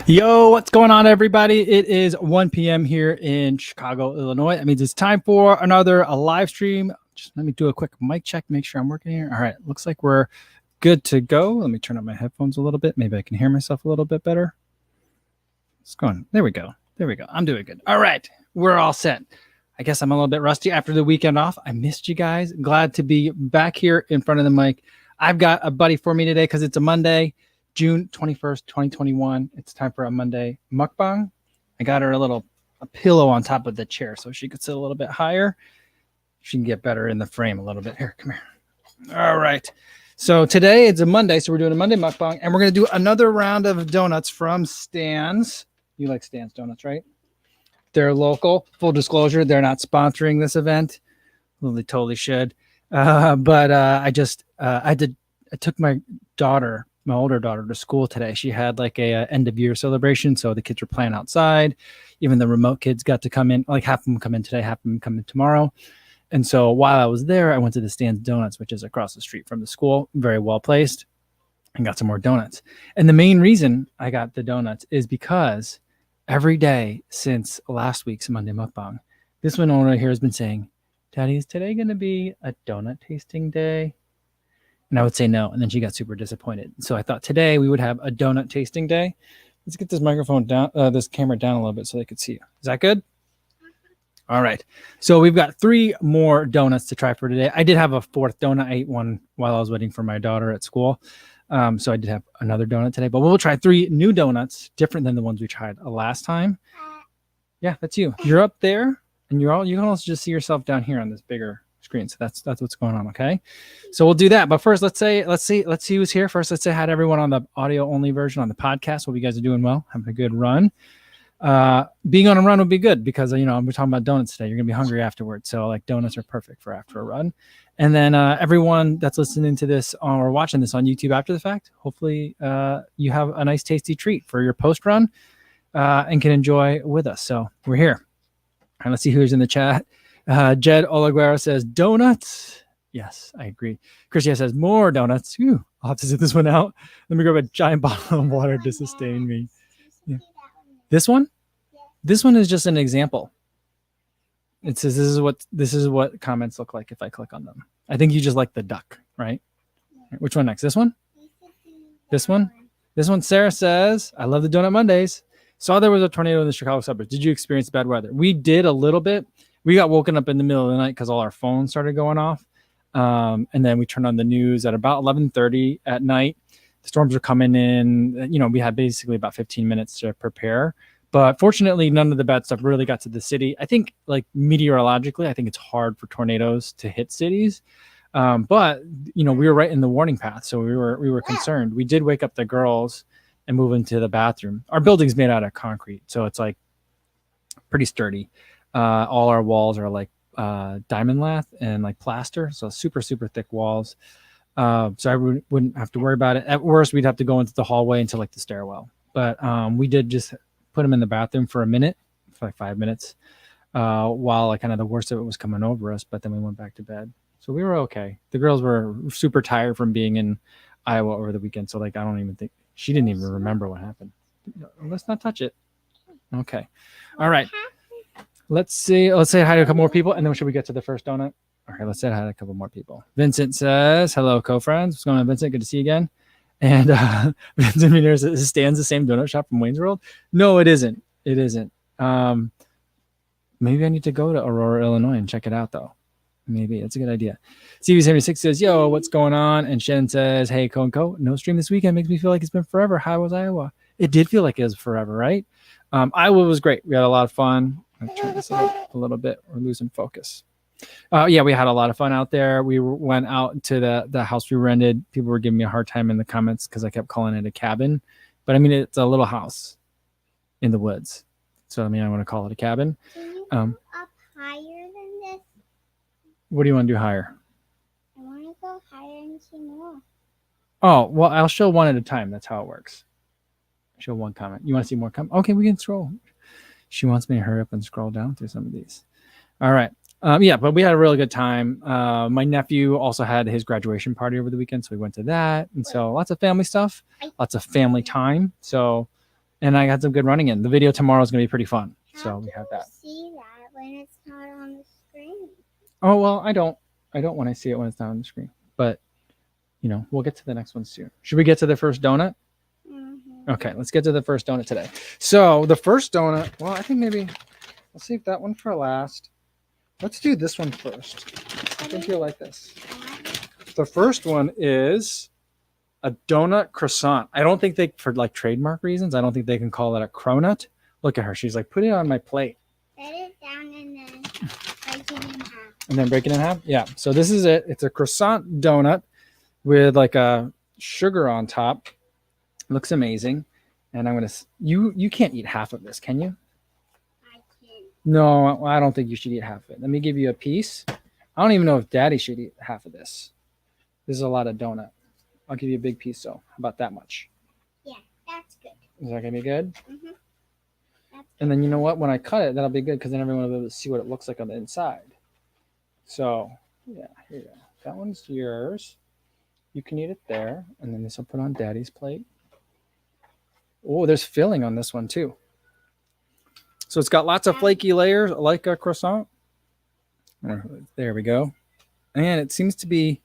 Yo, what's going on, everybody? It is 1 p.m. here in Chicago, Illinois. That means it's time for another live stream. Just let me do a quick mic check, make sure I'm working here. All right, looks like we're good to go. Let me turn up my headphones a little bit. Maybe I can hear myself a little bit better. It's going. There we go. There we go. I'm doing good. All right, we're all set. I guess I'm a little bit rusty after the weekend off. I missed you guys. Glad to be back here in front of the mic. I've got a buddy for me today because it's a Monday. June 21st, 2021. It's time for a Monday mukbang. I got her a pillow on top of the chair so she could sit a little bit higher. She can get better in the frame a little bit. Here, come here. All right. So today it's a Monday, so we're doing a Monday mukbang, and we're going to do another round of donuts from Stan's. You like Stan's Donuts, right? They're local. Full disclosure, they're not sponsoring this event. Well, they totally should. But I took my older daughter to school today. She had like a end of year celebration. So the kids were playing outside. Even the remote kids got to come in, like half of them come in today, half of them come in tomorrow. And so while I was there, I went to the Stan's Donuts, which is across the street from the school, very well placed, and got some more donuts. And the main reason I got the donuts is because every day since last week's Monday mukbang, this one owner here has been saying, "Daddy, is today going to be a donut tasting day?" And I would say no. And then she got super disappointed. So I thought today we would have a donut tasting day. Let's get this microphone down, this camera down a little bit so they could see you. Is that good? All right. So we've got 3 more donuts to try for today. I did have a 4th donut. I ate one while I was waiting for my daughter at school. So I did have another donut today, but we'll try 3 new donuts, different than the ones we tried last time. Yeah, that's you. You're up there, and you can also just see yourself down here on this bigger screen. So that's what's going on. Okay. So we'll do that. But first, let's see who's here. First, let's say hi to everyone on the audio only version on the podcast. Hope you guys are doing well, having a good run. Being on a run would be good because, we're talking about donuts today. You're going to be hungry afterwards. So like donuts are perfect for after a run. And then everyone that's listening to this or watching this on YouTube after the fact, hopefully you have a nice tasty treat for your post run and can enjoy with us. So we're here. And let's see who's in the chat. Jed Olaguero says donuts. Yes, I agree. Christia says more donuts. Ooh, I'll have to sit this one out. Let me grab a giant bottle of water to sustain me. Yeah. This one? This one is just an example. It says this is what comments look like if I click on them. I think you just like the duck, right? Which one next? This one? This one? This one, Sarah says, I love the Donut Mondays. Saw there was a tornado in the Chicago suburbs. Did you experience bad weather? We did a little bit. We got woken up in the middle of the night because all our phones started going off. And then we turned on the news at about 11:30 at night. The storms were coming in. We had basically about 15 minutes to prepare. But fortunately, none of the bad stuff really got to the city. I think like meteorologically, I think it's hard for tornadoes to hit cities. But, we were right in the warning path. So we were concerned. We did wake up the girls and move into the bathroom. Our building's made out of concrete. So it's like pretty sturdy. All our walls are like diamond lath and like plaster, so super thick walls. So I wouldn't have to worry about it. At worst, we'd have to go into the hallway into like the stairwell. But we did just put them in the bathroom for a minute, for like 5 minutes, while like kind of the worst of it was coming over us. But then we went back to bed, so we were okay. The girls were super tired from being in Iowa over the weekend, so like I don't even think she didn't even remember what happened. Let's not touch it. Okay, all right. Let's say hi to a couple more people, and then should we get to the first donut? Okay, let's say hi to a couple more people. Vincent says, hello, co-friends. What's going on, Vincent? Good to see you again. And Vincent Munoz says, Stan's the same donut shop from Wayne's World? No, it isn't. It isn't. Maybe I need to go to Aurora, Illinois and check it out, though. Maybe. That's a good idea. CV76 says, yo, what's going on? And Shen says, hey, Co and Co, no stream this weekend. Makes me feel like it's been forever. How was Iowa? It did feel like it was forever, right? Iowa was great. We had a lot of fun. I'll turn this up a little bit. We're losing focus. Yeah, we had a lot of fun out there. We went out to the house we rented. People were giving me a hard time in the comments because I kept calling it a cabin. But I mean, it's a little house in the woods. So I mean, I want to call it a cabin. Can you go up higher than this? What do you want to do higher? I want to go higher and see more. Oh, well, I'll show one at a time. That's how it works. Show one comment. You want to see more comment? Okay, we can scroll. She wants me to hurry up and scroll down through some of these. All right. Yeah, but we had a really good time. My nephew also had his graduation party over the weekend, so we went to that. And so lots of family stuff, lots of family time. So and I got some good running in. The video tomorrow is going to be pretty fun. So we have that. See that when it's not on the screen. Oh, well, I don't want to see it when it's not on the screen, but we'll get to the next one soon. Should we get to the first donut? Mm-hmm. Okay, let's get to the first donut today. So the first donut, well, I think maybe I'll save that one for last. Let's do this one first. I think you'll like this. The first one is a donut croissant. I don't think for like trademark reasons, I don't think they can call it a cronut. Look at her. She's like, put it on my plate. Set it down and then break it in half. And then break it in half? Yeah. So this is it. It's a croissant donut with like a sugar on top. Looks amazing. And I'm going to, you can't eat half of this, can you? I can. No, I don't think you should eat half of it. Let me give you a piece. I don't even know if Daddy should eat half of this. This is a lot of donut. I'll give you a big piece, though. How about that much? Yeah, that's good. Is that going to be good? Mm-hmm. And then you know what? When I cut it, that'll be good because then everyone will be able to see what it looks like on the inside. So, yeah, here you go. That one's yours. You can eat it there. And then this will put on Daddy's plate. Oh, there's filling on this one, too. So it's got lots of flaky layers like a croissant. There we go. And it seems to be,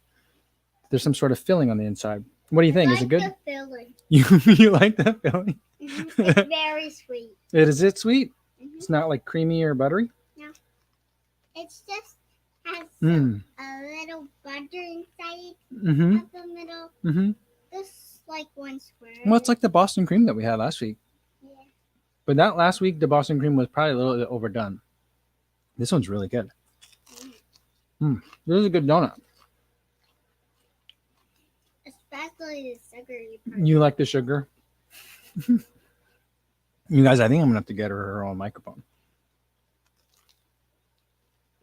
there's some sort of filling on the inside. What do you think? Is it good? The filling. You like that filling? Mm-hmm. It's very sweet. Is it sweet? Mm-hmm. It's not like creamy or buttery? No. It's just has a little butter inside at the middle. Mm-hmm. Just like one square. Well, it's like the Boston cream that we had last week. Yeah. But that last week, the Boston cream was probably a little bit overdone. This one's really good. This is a good donut. Especially the sugary part. You like the sugar? You guys, I think I'm going to have to get her own microphone.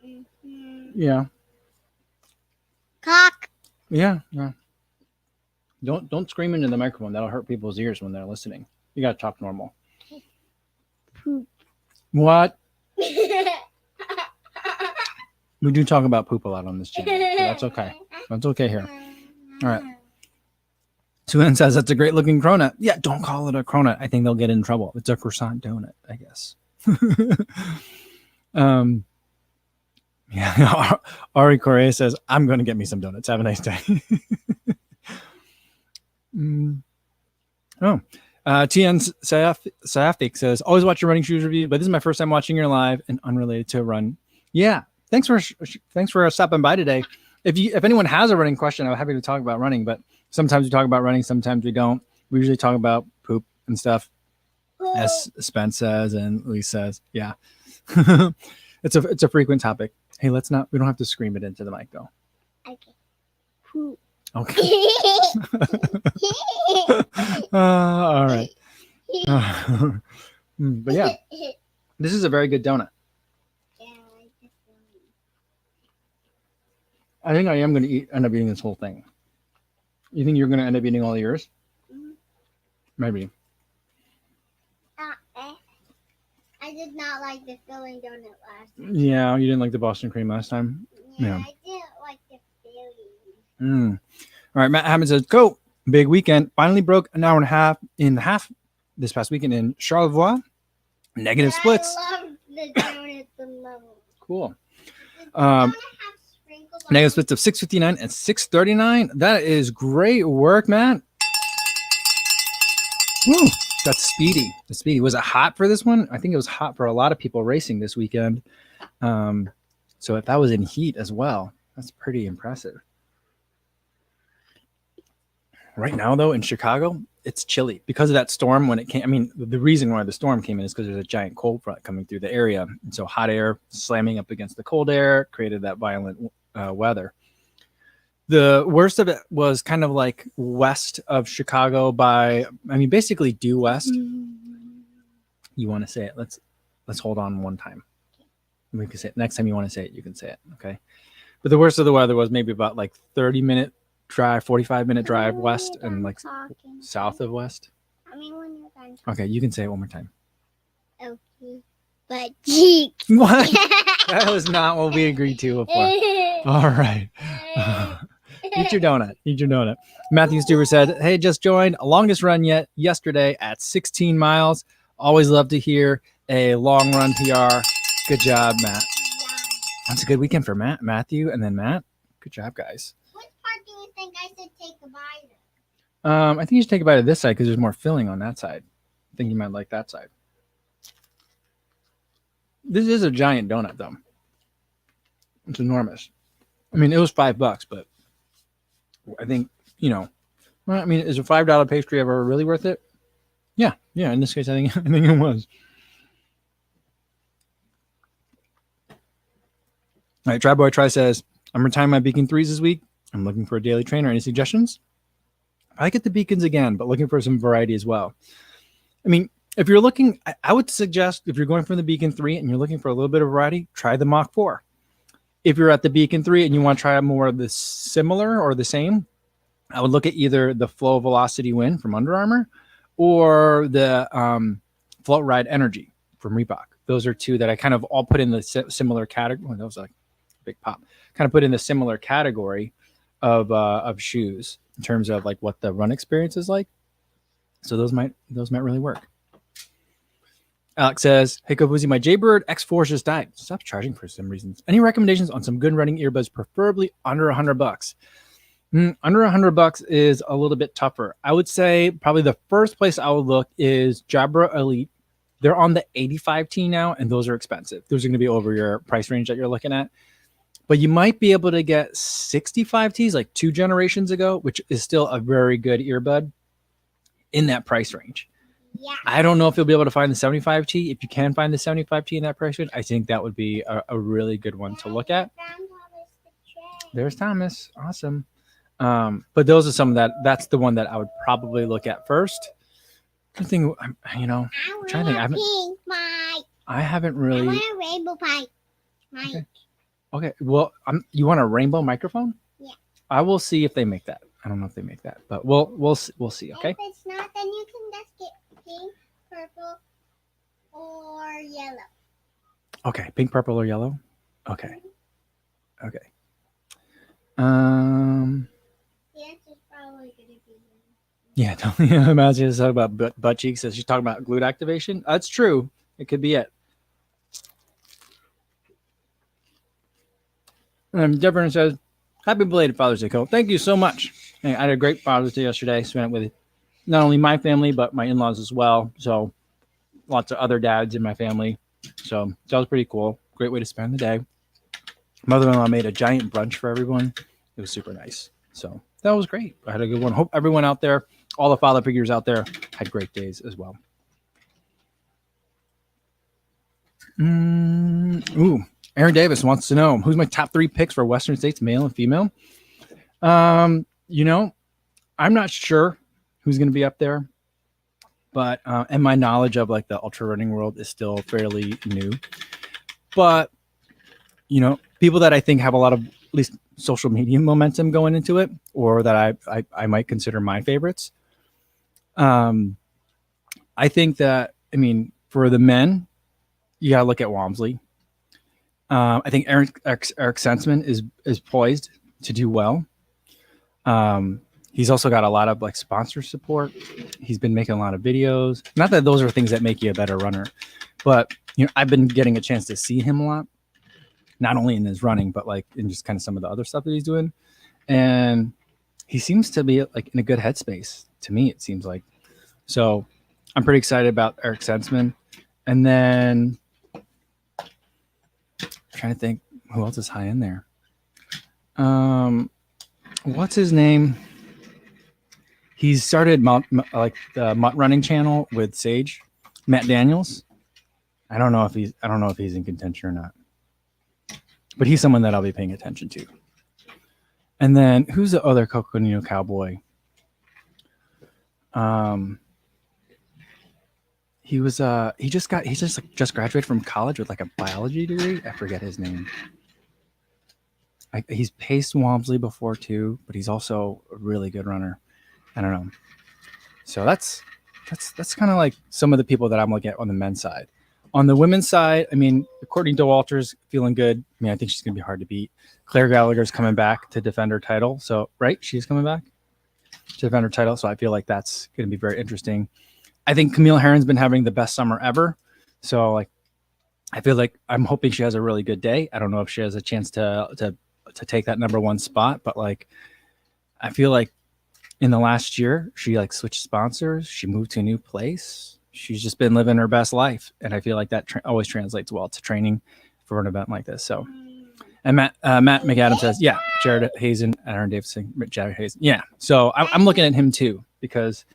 Mm-hmm. Yeah. Cock. Yeah. Don't scream into the microphone. That'll hurt people's ears when they're listening. You got to talk normal. Poop. What? We do talk about poop a lot on this channel. So that's okay. That's okay here. All right. Suan says that's a great looking cronut. Yeah, don't call it a cronut. I think they'll get in trouble. It's a croissant donut, I guess. Yeah. Ari Correa says, I'm going to get me some donuts. Have a nice day. TN Safik says, always watch your running shoes review, but this is my first time watching your live and unrelated to run. Yeah. Thanks for stopping by today. If anyone has a running question, I'm happy to talk about running, but sometimes we talk about running, sometimes we don't. We usually talk about poop and stuff, as Spence says and Elise says. Yeah. It's a frequent topic. Hey, we don't have to scream it into the mic though. Okay. Poop. Okay. All right. But yeah, this is a very good donut. I think I am going to end up eating this whole thing. You think you're going to end up eating all yours? Mm-hmm. Maybe. I did not like the filling donut last time. Yeah, you didn't like the Boston cream last time? Yeah. I didn't like the filling. All right, Matt Hammond says, go. Big weekend. Finally broke an hour and a half in half this past weekend in Charlevoix. Negative splits. I love the donut the most. Cool. Negative splits of 6:59 and 6:39. That is great work, Matt. Woo, that's speedy. That's speedy. Was it hot for this one? I think it was hot for a lot of people racing this weekend. So if that was in heat as well, that's pretty impressive. Right now, though, in Chicago, it's chilly because of that storm when it came. I mean, the reason why the storm came in is because there's a giant cold front coming through the area. And so hot air slamming up against the cold air created that violent weather. The worst of it was kind of like west of Chicago basically due west. You want to say it? Let's hold on one time. We can say it. Next time you want to say it, you can say it. Okay. But the worst of the weather was maybe about like 30-minute drive, 45-minute drive west and like south of west. I mean, when you're done. Okay, you can say it one more time. Okay. But cheeks. What? That was not what we agreed to before. All right. Eat your donut. Eat your donut. Matthew Stewart said, hey, just joined. Longest run yet yesterday at 16 miles. Always love to hear a long run PR. Good job, Matt. That's a good weekend for Matthew, and then Matt. Good job, guys. Which part do you think I should take a bite of? I think you should take a bite of this side because there's more filling on that side. I think you might like that side. This is a giant donut, though. It's enormous. I mean, it was $5, but I think, well, I mean, is a $5 pastry ever really worth it? Yeah. In this case, I think it was. All right, Try Boy Try says, I'm retiring my Beacon 3s this week. I'm looking for a daily trainer. Any suggestions? I get the Beacons again, but looking for some variety as well. I mean, if you're looking, I would suggest if you're going for the Beacon 3 and you're looking for a little bit of variety, try the Mach 4. If you're at the Beacon 3 and you want to try more of the similar or the same, I would look at either the Flow Velocity Win from Under Armour or the Float Ride Energy from Reebok. Those are two that I kind of all put in the similar category. That was like a big pop. Kind of put in the similar category of shoes in terms of like what the run experience is like. So those might really work. Alex says, hey, Kofuzi, my Jaybird X4 just died. Stop charging for some reasons. Any recommendations on some good running earbuds, preferably under $100? Under $100 is a little bit tougher. I would say probably the first place I would look is Jabra Elite. They're on the 85T now, and those are expensive. Those are going to be over your price range that you're looking at. But you might be able to get 65Ts like 2 generations ago, which is still a very good earbud in that price range. Yeah. I don't know if you'll be able to find the 75T. If you can find the 75T in that price range, I think that would be a really good one to look at. There's Thomas. Awesome. But those are some of that's the one that I would probably look at first. I think, I'm trying to think. I haven't really. I want a rainbow pipe. Okay. Well, you want a rainbow microphone? Yeah. I will see if they make that. I don't know if they make that, but we'll see. Okay. If it's not, then you can just get pink, purple, or yellow. Okay, pink, purple, or yellow. Okay. Okay. The answer's probably gonna be yellow. Yeah, imagine talking about butt cheeks as she's talking about glute activation. That's true. It could be it. Deborah says, happy belated Father's Day, Cole. Thank you so much. I had a great Father's Day yesterday. Spent it with not only my family, but my in-laws as well. So lots of other dads in my family. So that was pretty cool. Great way to spend the day. Mother-in-law made a giant brunch for everyone. It was super nice. So that was great. I had a good one. Hope everyone out there, all the father figures out there, had great days as well. Ooh, Aaron Davis wants to know, who's my top 3 picks for Western States, male and female? I'm not sure who's going to be up there, but and my knowledge of like the ultra running world is still fairly new. But people that I think have a lot of at least social media momentum going into it, or that I might consider my favorites. I think that, for the men, you got to look at Walmsley. I think Eric Sensman is poised to do well. He's also got a lot of like sponsor support. He's been making a lot of videos. Not that those are things that make you a better runner, but I've been getting a chance to see him a lot, not only in his running, but like in just kind of some of the other stuff that he's doing. And he seems to be like in a good headspace to me, it seems like. So I'm pretty excited about Eric Sensman. And then I'm trying to think who else is high in there. What's his name? He's started the Mutt Running channel with Sage, Matt Daniels. I don't know if he's in contention or not, but he's someone that I'll be paying attention to. And then who's the other Coconino cowboy? He just graduated from college with like a biology degree. I forget his name. He's paced Walmsley before too, but he's also a really good runner. I don't know. So that's kind of like some of the people that I'm looking at on the men's side. On the women's side, I mean, Courtney Dauwalter's feeling good. I mean, I think she's going to be hard to beat. Claire Gallagher's coming back to defend her title. So, right, she's coming back to defend her title. So I feel like that's going to be very interesting. I think Camille Herron's been having the best summer ever. So, like, I feel like I'm hoping she has a really good day. I don't know if she has a chance to take that number one spot, but like, I feel like in the last year, she like switched sponsors. She moved to a new place. She's just been living her best life. And I feel like that always translates well to training for an event like this. So, and Matt McAdams says, yeah, Jared Hazen, Aaron Davidson, Jared Hazen. Yeah. So I'm looking at him too, because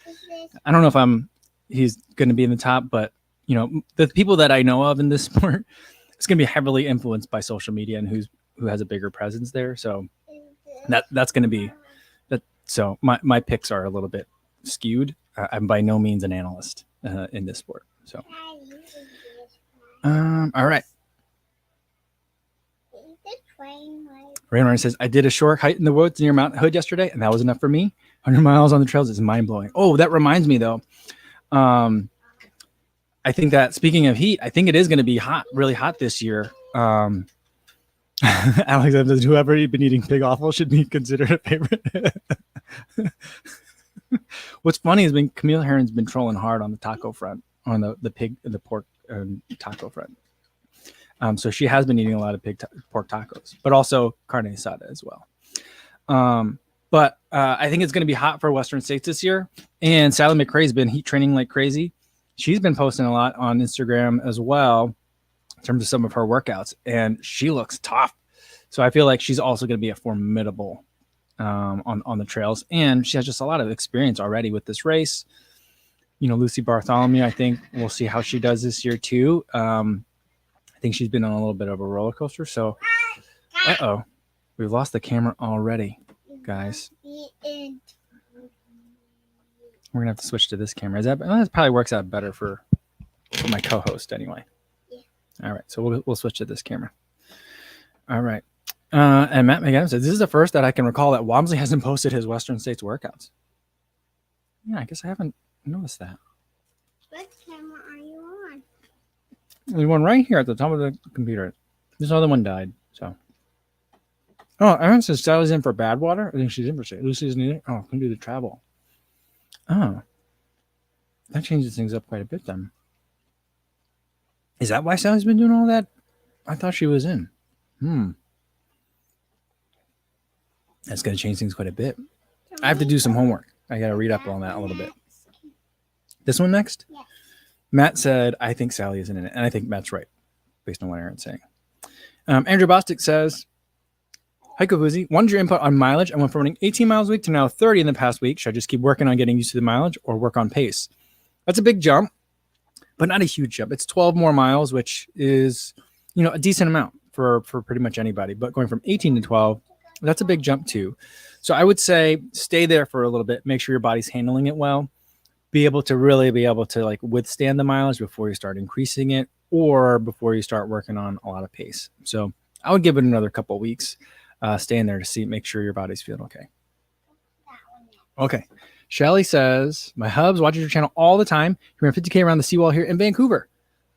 I don't know if he's going to be in the top, but you know, the people that I know of in this sport, it's going to be heavily influenced by social media and who has a bigger presence there. So that's going to be that. So my picks are a little bit skewed. I'm by no means an analyst in this sport. So, all right. Raymond says, I did a short hike in the woods near Mount Hood yesterday, and that was enough for me. 100 miles on the trails is mind blowing. Oh, that reminds me though. I think that speaking of heat, I think it is going to be hot, really hot this year. Alex says, whoever you've been eating pig offal should be considered a favorite. What's funny is when Camille Herron's been trolling hard on the taco front, on the pork taco front. So she has been eating a lot of pork tacos, but also carne asada as well. But I think it's going to be hot for Western states this year. And Sally McRae's been heat training like crazy. She's been posting a lot on Instagram as well in terms of some of her workouts, and she looks tough. So I feel like she's also going to be a formidable on the trails, and she has just a lot of experience already with this race. You know, Lucy Bartholomew, I think we'll see how she does this year too. I think she's been on a little bit of a roller coaster. So, we've lost the camera already, guys. We're gonna have to switch to this camera. That probably works out better for my co-host anyway. Yeah. All right, so we'll switch to this camera. All right. And Matt McAdams says, this is the first that I can recall that Walmsley hasn't posted his Western States workouts. Yeah, I guess I haven't noticed that. What camera are you on? There's one right here at the top of the computer. This other one died, so. Oh, Aaron says Sally's in for Badwater. I think she's in for state. Lucy's in it. Oh, can do the travel. Oh. That changes things up quite a bit then. Is that why Sally's been doing all that? I thought she was in. That's going to change things quite a bit. I have to do some homework. I got to read up on that a little bit. This one next? Yeah. Matt said, I think Sally isn't in it. And I think Matt's right, based on what Aaron's saying. Andrew Bostic says, hi, Kavuzi. What is your input on mileage? I went from running 18 miles a week to now 30 in the past week. Should I just keep working on getting used to the mileage or work on pace? That's a big jump, but not a huge jump. It's 12 more miles, which is, you know, a decent amount for pretty much anybody. But going from 18 to 12, that's a big jump too. So I would say stay there for a little bit. Make sure your body's handling it well. Be able to like withstand the mileage before you start increasing it or before you start working on a lot of pace. So I would give it another couple of weeks. Stay in there to make sure your body's feeling okay. Okay. Shelly says, my hubs watches your channel all the time. You ran 50K around the seawall here in Vancouver.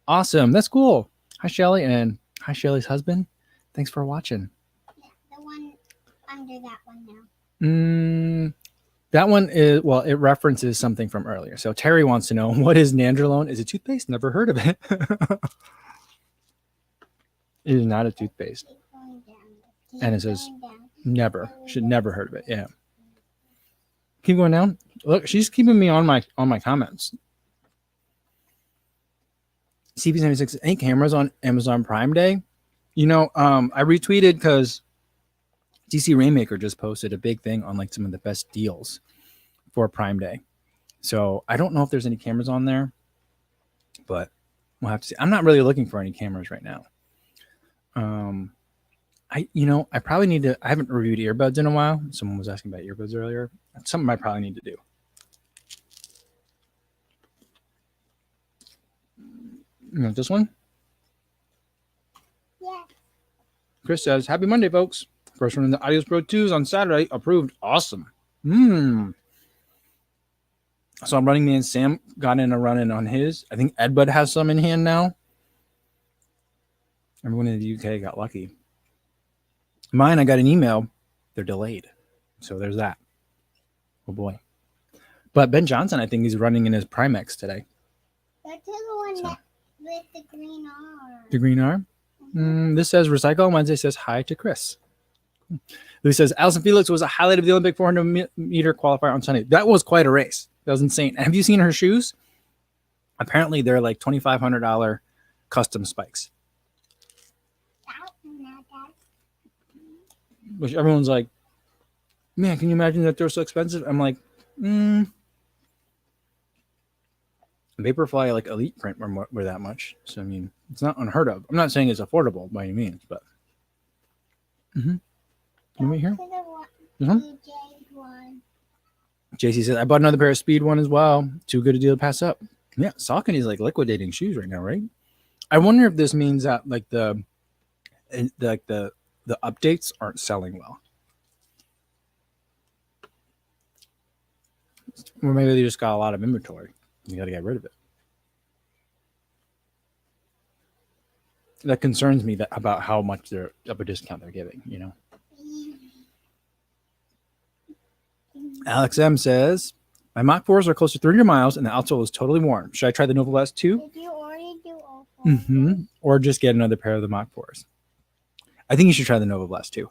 Awesome. That's cool. Hi, Shelly. And hi, Shelly's husband. Thanks for watching. Yeah, the one under that one now. That one is, well, it references something from earlier. So Terry wants to know, what is nandrolone? Is it toothpaste? Never heard of it. It is not a toothpaste. And it says never. Should never heard of it. Yeah. Keep going down. Look, she's keeping me on my comments. CP76, any cameras on Amazon Prime Day? You know, I retweeted because DC Rainmaker just posted a big thing on like some of the best deals for Prime Day. So I don't know if there's any cameras on there, but we'll have to see. I'm not really looking for any cameras right now. I probably need to, I haven't reviewed earbuds in a while. Someone was asking about earbuds earlier. That's something I probably need to do. You want this one? Yeah. Chris says, happy Monday, folks. First one in the Audios Pro 2s on Saturday. Approved. Awesome. So I'm running man Sam got in a run in on his. I think Ed Bud has some in hand now. Everyone in the UK got lucky. Mine, I got an email. They're delayed. So there's that. Oh, boy. But Ben Johnson, I think he's running in his Primex today. That's the one that with the green arm. The green arm? This says recycle on Wednesday. Says hi to Chris. Louis says Allison Felix was a highlight of the Olympic 400 meter qualifier on Sunday. That was quite a race. That was insane. Have you seen her shoes? Apparently, they're like $2,500 custom spikes. Which everyone's like, man, can you imagine that they're so expensive? I'm like, Vaporfly like Elite Print were that much. So, I mean, it's not unheard of. I'm not saying it's affordable by any means, but. You right here? JC says, I bought another pair of Speed One as well. Too good a deal to pass up. Yeah, Saucony's like liquidating shoes right now, right? I wonder if this means that like the updates aren't selling well. Or maybe they just got a lot of inventory. You got to get rid of it. That concerns me about how much they're of a discount they're giving, you know. Alex M says, my Mach 4s are close to 300 miles and the outsole is totally warm. Should I try the Nova Blast 2? Did you already do all 4? Or just get another pair of the Mach 4s? I think you should try the Nova Blast 2.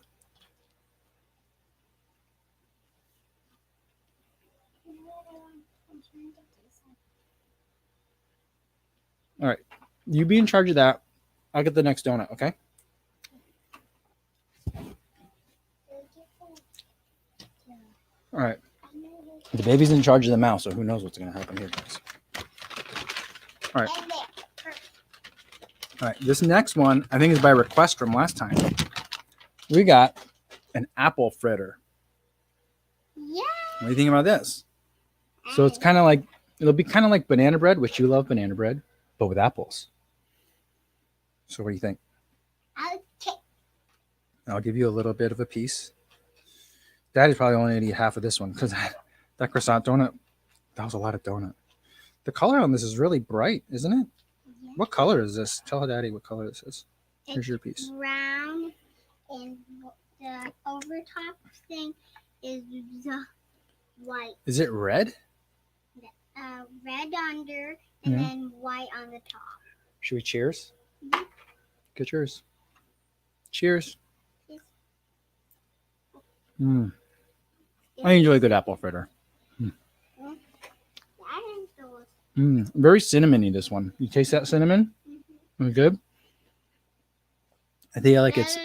All right. You be in charge of that. I'll get the next donut, okay? All right. The baby's in charge of the mouse, so who knows what's going to happen here, guys. All right. All right. This next one, I think, is by request from last time. We got an apple fritter. Yeah. What do you think about this? So it's kind of like, it'll be kind of like banana bread, which you love banana bread, but with apples. So what do you think? Okay. I'll give you a little bit of a piece. Daddy's probably only going to eat half of this one because that croissant donut, that was a lot of donut. The color on this is really bright, isn't it? Yeah. What color is this? Tell Daddy what color this is. Here's your piece. Brown, and the overtop thing is the white. Is it red? Red under and then white on the top. Should we cheers? Get yours. Cheers. I enjoy a good apple fritter. Very cinnamony, this one. You taste that cinnamon? Is it good? I think I like it.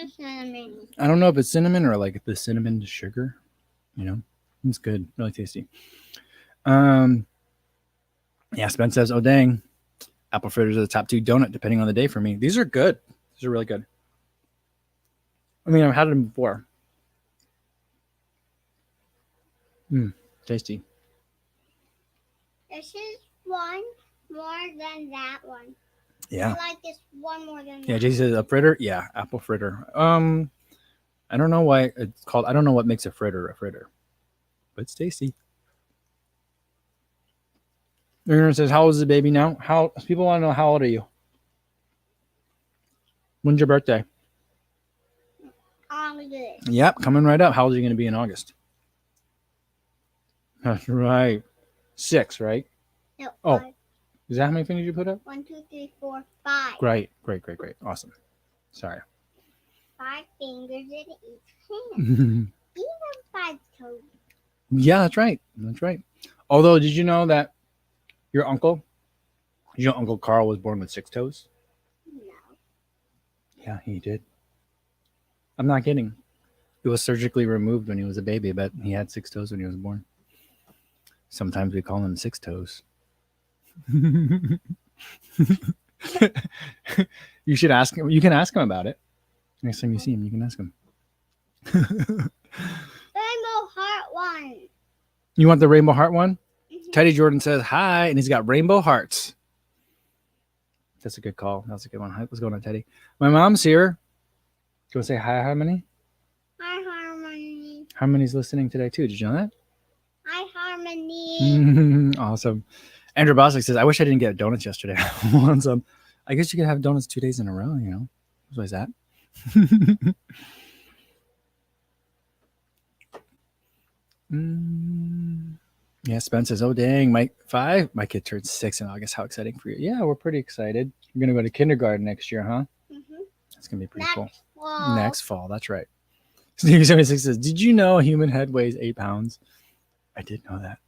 I don't know if it's cinnamon or like the cinnamon to sugar. You know, it's good. Really tasty. Yeah, Spence says, oh, dang. Apple fritters are the top 2 donut, depending on the day for me. These are good. These are really good. I mean, I've had them before. Tasty. This is one more than that one. Yeah. I like this one more than that. Yeah, Jay says a fritter. Yeah, apple fritter. I don't know why it's called. I don't know what makes a fritter, but it's tasty. Aaron says, "How old is the baby now?" People want to know how old are you? When's your birthday? August. Yep, coming right up. How old are you going to be in August? That's right. 6, right? No. Oh, 5. Is that how many fingers you put up? 1, 2, 3, 4, 5. Great. Awesome. Sorry. 5 fingers in each hand. Even 5 toes. Yeah, that's right. Although, did you know that your uncle Carl was born with 6 toes? No. Yeah, he did. I'm not kidding. It was surgically removed when he was a baby, but he had 6 toes when he was born. Sometimes we call him 6 toes. You should ask him. You can ask him about it. Next time you see him, you can ask him. Rainbow heart one. You want the rainbow heart one? Teddy Jordan says hi, and he's got rainbow hearts. That's a good call. That's a good one. What's going on, Teddy? My mom's here. Do you want to say hi, Harmony? Hi, Harmony. Harmony's listening today, too. Did you know that? Hi, Harmony. Awesome. Andrew Boswick says, I wish I didn't get donuts yesterday. I want some. I guess you could have donuts 2 days in a row, you know. What is that? Yeah, Spence says, oh, dang, my 5. My kid turned 6 in August. How exciting for you. Yeah, we're pretty excited. You're going to go to kindergarten next year, huh? Mm-hmm. That's going to be pretty cool. Fall. Next fall. That's right. Stevie 76 says, did you know a human head weighs 8 pounds? I did know that.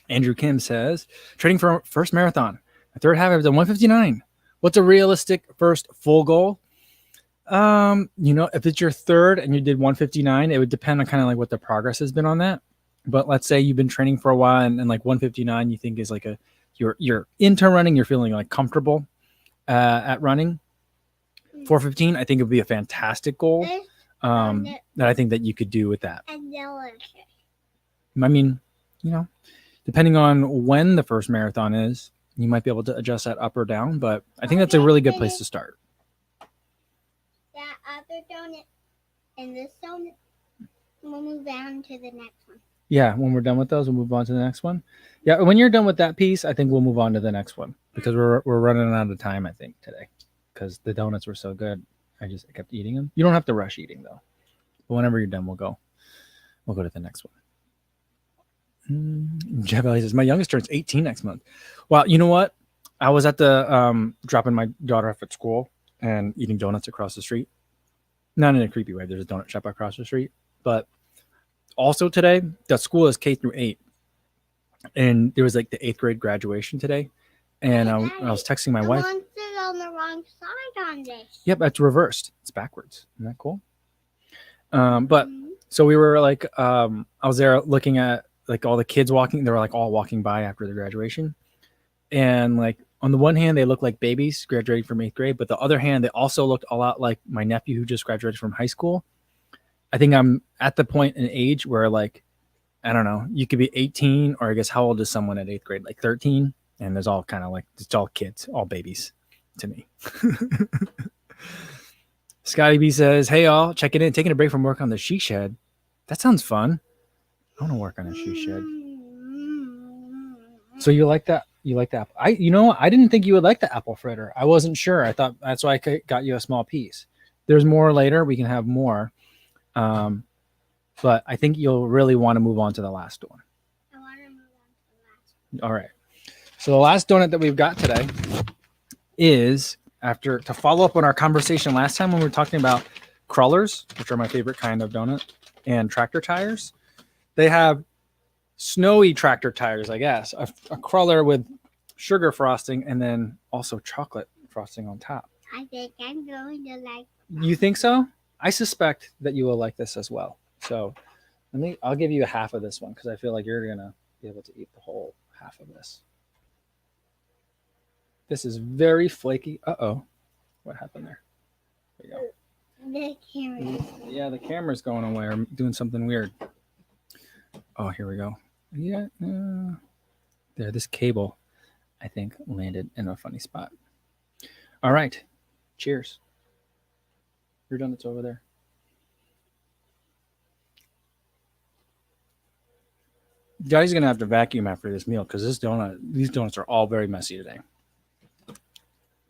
Andrew Kim says, training for first marathon. My third half, I've done 159. What's a realistic first full goal? If it's your third and you did 159, it would depend on kind of like what the progress has been on that. But let's say you've been training for a while and like 159 you think is like you're into running, you're feeling like comfortable at running. 415, I think it would be a fantastic goal that I think that you could do with that. I mean, depending on when the first marathon is, you might be able to adjust that up or down, but I think that's a really good place to start. That other donut and this donut, we'll move on to the next one. Yeah, when we're done with those, we'll move on to the next one. Yeah, when you're done with that piece, I think we'll move on to the next one because we're running out of time, I think, today because the donuts were so good. I kept eating them. You don't have to rush eating, though. But whenever you're done, we'll go to the next one. Jeff Ellie says, my youngest turns 18 next month. Well, you know what? I was at the dropping my daughter off at school and eating donuts across the street. Not in a creepy way. There's a donut shop across the street. But also today, the school is K through 8. And there was like the 8th grade graduation today. And I was texting my wife. On the wrong side on this. Yep, it's reversed. It's backwards. Isn't that cool? But so we were like, I was there looking at like all the kids walking. They were like all walking by after the graduation. And like on the one hand, they look like babies graduating from 8th grade. But the other hand, they also looked a lot like my nephew who just graduated from high school. I think I'm at the point in age where like, I don't know, you could be 18 or I guess how old is someone at 8th grade? Like 13. And there's all kind of like, it's all kids, all babies to me. Scotty B says, hey, all, checking in, taking a break from work on the she shed. That sounds fun. I want to work on a she shed. So you like that? You like the apple? I didn't think you would like the apple fritter. I wasn't sure. I thought that's why I got you a small piece. There's more later. We can have more. But I think you'll really want to move on to the last one. I want to move on to the last one. All right. So the last donut that we've got today is to follow up on our conversation last time when we were talking about crullers, which are my favorite kind of donut, and tractor tires. They have snowy tractor tires, I guess, a cruller with sugar frosting and then also chocolate frosting on top. I think I'm going to like that. You think so? I suspect that you will like this as well. So I'll give you a half of this one because I feel like you're going to be able to eat the whole half of this. This is very flaky. Uh-oh. What happened there? There you go. The camera. Yeah, the camera's going away or doing something weird. Oh, here we go. Yeah. There, this cable, I think, landed in a funny spot. All right. Cheers. Your donut's over there. Daddy's going to have to vacuum after this meal because these donuts are all very messy today.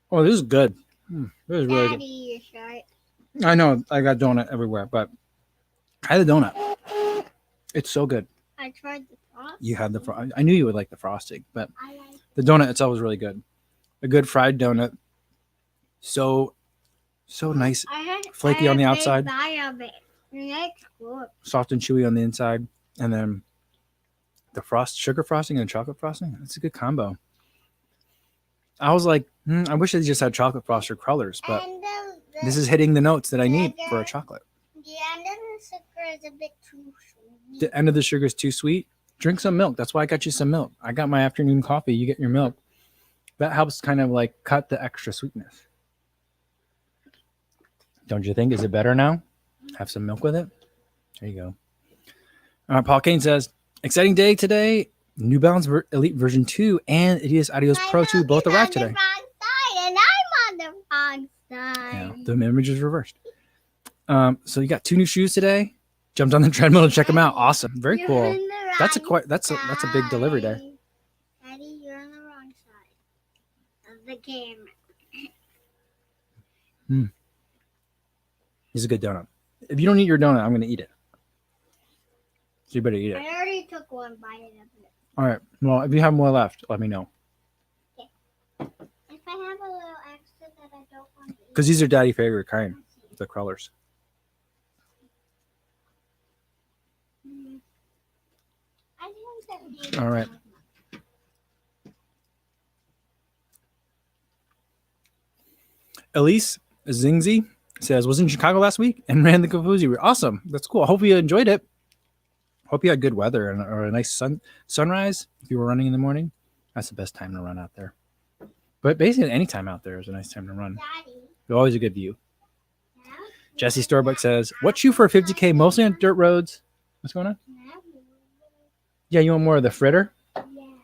Oh, this is good. This is really good. You're short. I know I got donut everywhere, but try the donut. It's so good. I tried the frosting. You had the I knew you would like the frosting, but the donut itself was really good. A good fried donut. So nice. Flaky on the outside. Soft and chewy on the inside. And then the sugar frosting and chocolate frosting. That's a good combo. I was like, I wish they just had chocolate frosted crullers, but this is hitting the notes that I need for a chocolate. The end of the sugar is a bit too sweet. The end of the sugar is too sweet? Drink some milk. That's why I got you some milk. I got my afternoon coffee. You get your milk. That helps kind of like cut the extra sweetness. Don't you think? Is it better now? Have some milk with it? There you go. Paul Kane says, exciting day today. New Balance Elite version 2 and Adidas Adios Pro 2 both arrived today. And I'm on the wrong side. Yeah, the image is reversed. So you got 2 new shoes today. Jumped on the treadmill to check them out. Awesome, very cool. That's a big delivery day. Daddy, you're on the wrong side of the camera. This is a good donut. If you don't eat your donut, I'm going to eat it. So you better eat it. I already took one bite of it. All right. Well, if you have more left, let me know. Okay. If I have a little extra that I don't want to eat. Because these are Daddy's favorite kind, the crullers. I think that All right. Elise Zingzi says, was in Chicago last week and ran the Kafuzi. Awesome. That's cool. I hope you enjoyed it. Hope you had good weather or a nice sunrise if you were running in the morning. That's the best time to run out there. But basically any time out there is a nice time to run. There's always a good view. Jesse Storbuck says, what shoe for a 50K mostly on dirt roads? What's going on? Yeah, you want more of the Fritter?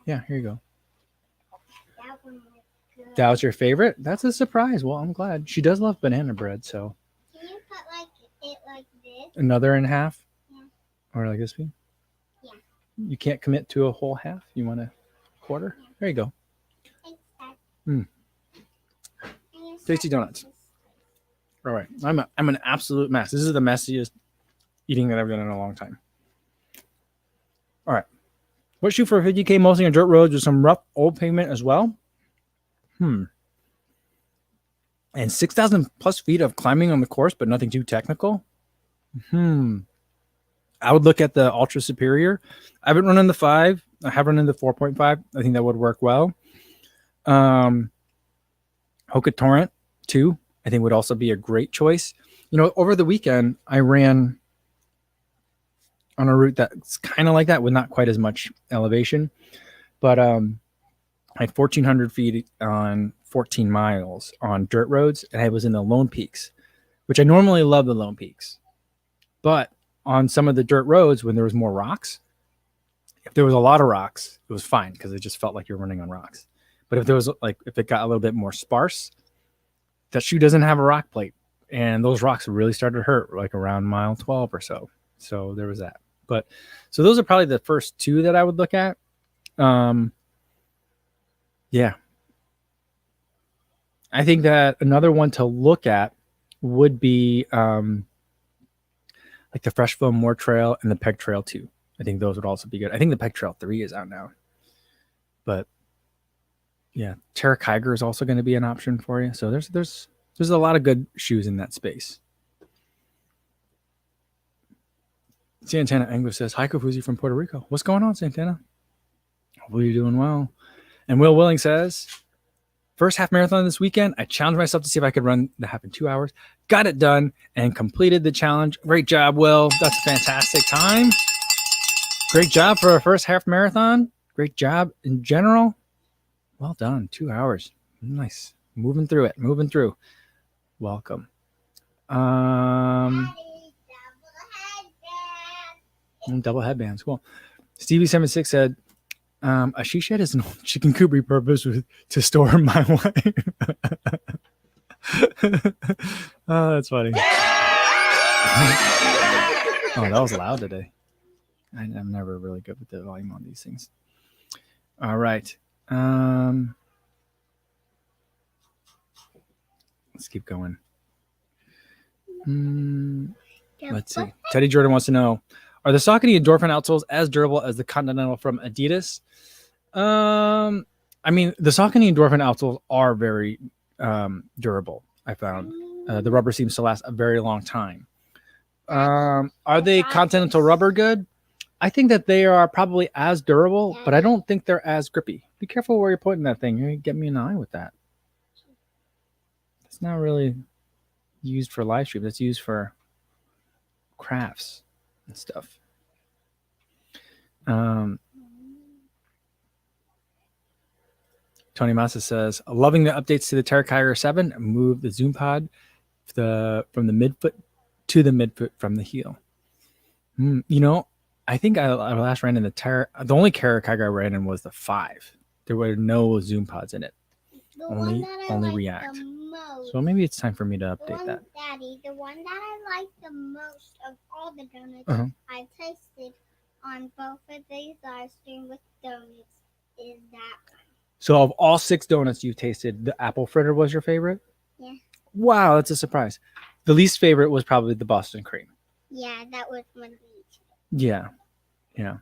Yeah, here you go. That was your favorite? That's a surprise. Well, I'm glad. She does love banana bread, so. Can you put it like this? Another and a half? Yeah. Or like this? Yeah. You can't commit to a whole half? You want a quarter? Yeah. There you go. Thanks, Tasty donuts. All right. I'm an absolute mess. This is the messiest eating that I've done in a long time. All right. What shoe for a 50K mostly on dirt roads with some rough old pavement as well? And 6,000 plus feet of climbing on the course, but nothing too technical. I would look at the Ultra Superior. I haven't run in the 5. I have run in the 4.5. I think that would work well. Hoka Torrent 2, I think would also be a great choice. You know, over the weekend, I ran on a route that's kind of like that with not quite as much elevation, but I had 1,400 feet on 14 miles on dirt roads, and I was in the Lone Peaks, which I normally love the Lone Peaks. But on some of the dirt roads, when there was more rocks, if there was a lot of rocks, it was fine because it just felt like you're running on rocks. But if there was if it got a little bit more sparse, that shoe doesn't have a rock plate, and those rocks really started to hurt like around mile 12 or so. So there was that. But so those are probably the first two that I would look at. Yeah. I think that another one to look at would be like the Fresh Foam More Trail and the Peg Trail 2. I think those would also be good. I think the Peg Trail 3 is out now. But yeah, Terra Kiger is also going to be an option for you. So there's a lot of good shoes in that space. Santana Anglo says, hi, Kofuzi from Puerto Rico. What's going on, Santana? Hopefully you're doing well. And Will Willing says, first half marathon this weekend, I challenged myself to see if I could run the half in 2 hours. Got it done and completed the challenge. Great job, Will. That's a fantastic time. Great job for a first half marathon. Great job in general. Well done. 2 hours. Nice. Moving through it. Moving through. Welcome. Double headbands. Cool. Stevie76 said, a she shed is an old chicken coop repurposed to store my wife. Oh, that's funny. Oh, that was loud today. I'm never really good with the volume on these things. All right. Let's keep going. Let's see. Teddy Jordan wants to know, are the Saucony Endorphin outsoles as durable as the Continental from Adidas? I mean, the Saucony Endorphin outsoles are very durable, I found. The rubber seems to last a very long time. Are they Continental rubber good? I think that they are probably as durable, but I don't think they're as grippy. Be careful where you're pointing that thing. You're going to get me in the eye with that. It's not really used for live stream. It's used for crafts and stuff. Tony Massa says, loving the updates to the Terra Kiger 7. Move the zoom pod from the midfoot to the midfoot from the heel. You know, I think I last ran in the Terra. The only Terra Kiger I ran in was the 5. There were no zoom pods in it. Only React. So maybe it's time for me to update that. Daddy, the one that I like the most of all the donuts I tasted on both of these live stream with donuts is that one. So of all 6 donuts you tasted, the apple fritter was your favorite? Yeah. Wow, that's a surprise. The least favorite was probably the Boston cream. Yeah, that was my least. Yeah. Yeah.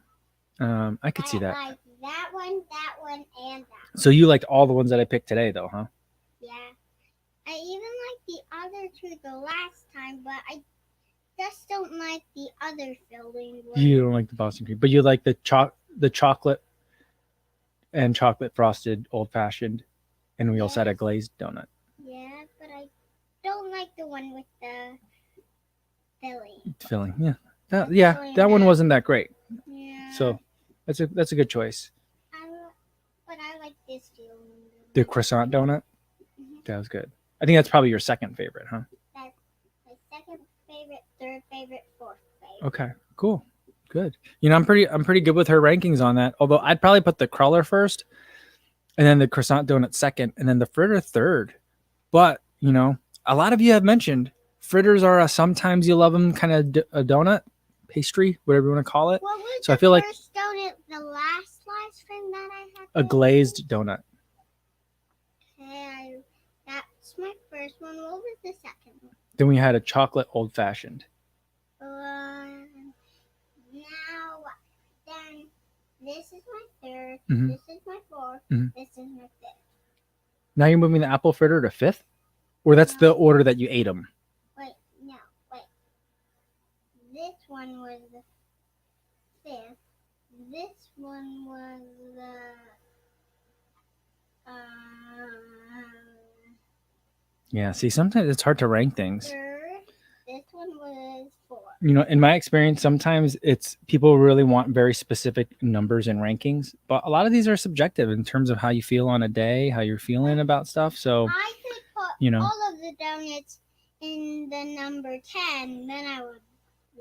I could see that. I like that one, and that one. So you liked all the ones that I picked today, though, huh? Yeah. I even liked the other 2 the last time, but I just don't like the other filling one. You don't like the Boston cream, but you like the chocolate and chocolate frosted old fashioned, and we also had a glazed donut. Yeah, but I don't like the one with the filling. Filling, yeah. That one wasn't that great. Yeah. So that's a good choice. But I like this filling. The croissant donut. That was good. I think that's probably your second favorite, huh? That's my second favorite, third favorite, fourth favorite. Okay, cool, good. I'm pretty good with her rankings on that. Although I'd probably put the cruller first, and then the croissant donut second, and then the fritter third. But a lot of you have mentioned fritters are sometimes you love them kind of a donut, pastry, whatever you want to call it. What was so I the feel like first donut, the last live stream that I had? A glazed donut. Okay, that's my first one. What was the second one? Then we had a chocolate old fashioned. Now, then this is my third. Mhm. This is my fourth. Mhm. This is my fifth. Now you're moving the apple fritter to fifth, or that's the order that you ate them. Wait. This one was the fifth. This one was the Yeah. See, sometimes it's hard to rank things. third. This one was fourth. In my experience, sometimes it's people really want very specific numbers and rankings, but a lot of these are subjective in terms of how you feel on a day, how you're feeling about stuff. So I could put all of the donuts in the number 10, then I would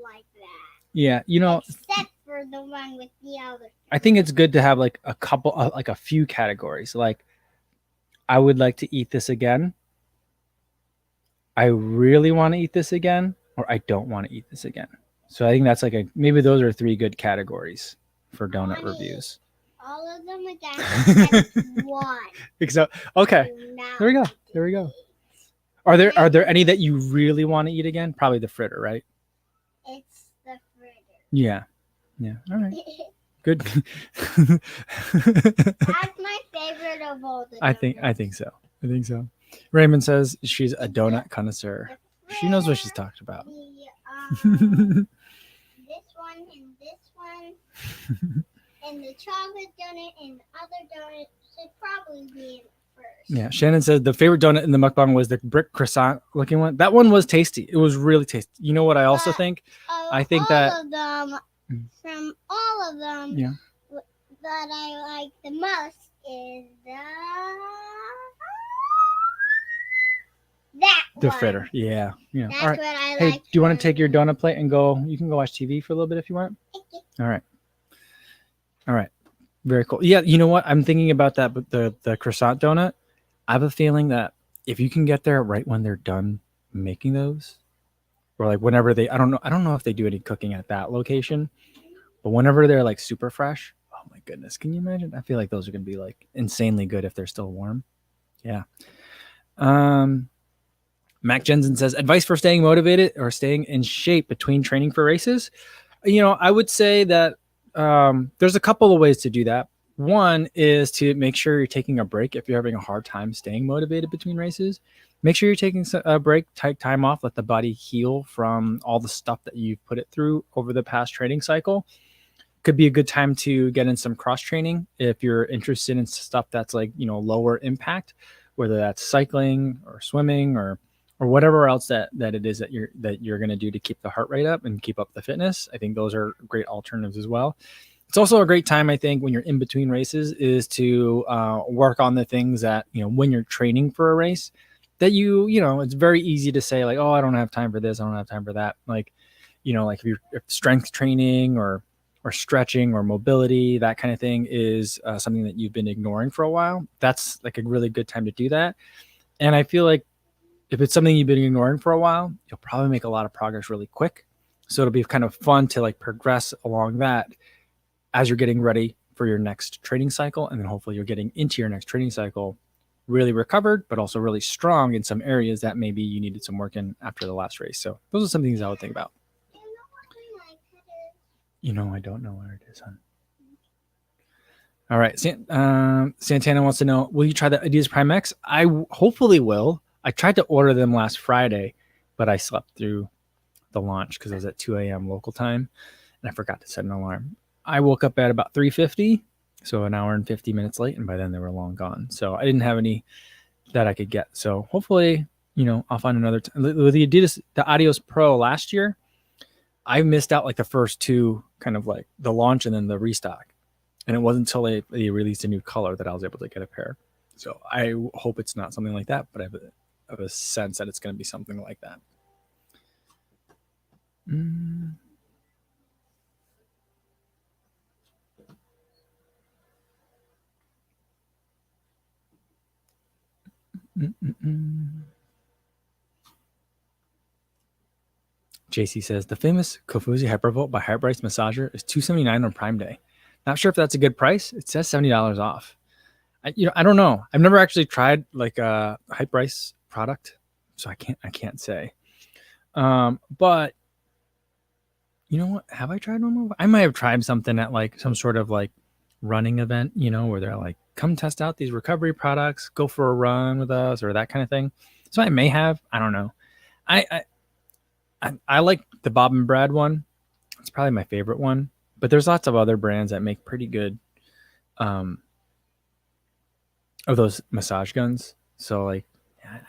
like that. Yeah, except for the one with the other. I think it's good to have like a couple, like a few categories. Like, I would like to eat this again. I really want to eat this again, or I don't want to eat this again. So I think that's like maybe those are 3 good categories for donut reviews. All of them again, except one. So okay, there we go. Are there any that you really want to eat again? Probably the fritter, right? It's the fritter. Yeah. All right. Good. That's my favorite of all the donuts. I think so. Raymond says she's a donut connoisseur. She knows what she's talking about. This one and this one and the chocolate donut and the other donut should probably be in first. Yeah, Shannon said the favorite donut in the mukbang was the brick croissant looking one. That one was tasty. It was really tasty. You know what I also think? I think that from all of them, yeah, that I like the most is the fritter. Yeah. That's all right. what I hey, like. Do you want to take your donut plate and go? You can go watch TV for a little bit if you want. All right. Very cool. Yeah, you know what? I'm thinking about that, but the croissant donut. I have a feeling that if you can get there right when they're done making those, or like whenever I don't know if they do any cooking at that location, but whenever they're like super fresh, oh my goodness, can you imagine? I feel like those are going to be like insanely good if they're still warm. Yeah. Mac Jensen says, advice for staying motivated or staying in shape between training for races. I would say that there's a couple of ways to do that. One is to make sure you're taking a break if you're having a hard time staying motivated between races. Make sure you're taking a break, take time off, let the body heal from all the stuff that you've put it through over the past training cycle. Could be a good time to get in some cross training if you're interested in stuff that's like, lower impact, whether that's cycling or swimming or whatever else that it is that you're going to do to keep the heart rate up and keep up the fitness. I think those are great alternatives as well. It's also a great time, I think, when you're in between races is to work on the things that, when you're training for a race that it's very easy to say like, oh, I don't have time for this. I don't have time for that. Like, like if strength training or stretching or mobility, that kind of thing is something that you've been ignoring for a while. That's like a really good time to do that. And I feel like if it's something you've been ignoring for a while, you'll probably make a lot of progress really quick. So it'll be kind of fun to like progress along that as you're getting ready for your next training cycle. And then hopefully you're getting into your next training cycle really recovered, but also really strong in some areas that maybe you needed some work in after the last race. So those are some things I would think about. You know, I don't know where it is, hon. All right. Santana wants to know, will you try the Adidas Prime X? I hopefully will. I tried to order them last Friday, but I slept through the launch because it was at 2 a.m. local time, and I forgot to set an alarm. I woke up at about 3:50, so an hour and 50 minutes late, and by then they were long gone. So I didn't have any that I could get. So hopefully, you know, I'll find another. With the Adidas, the Adios Pro last year, I missed out like the first two, kind of like the launch and then the restock. And it wasn't until they released a new color that I was able to get a pair. So I hope it's not something like that, but I have a sense that it's going to be something like that. JC says the famous Kofuzi Hypervolt by Hypebrice Massager is $279 on Prime Day. Not sure if that's a good price. It says $70 off. I don't know. I've never actually tried like a Hypebrice product, so I can't say. But you know what? Have I tried one? I might have tried something at like some sort of like running event, you know, where they're like, come test out these recovery products, go for a run with us, or that kind of thing. So I may have. I don't know. I like the Bob and Brad one. It's probably my favorite one. But there's lots of other brands that make pretty good of those massage guns. So like,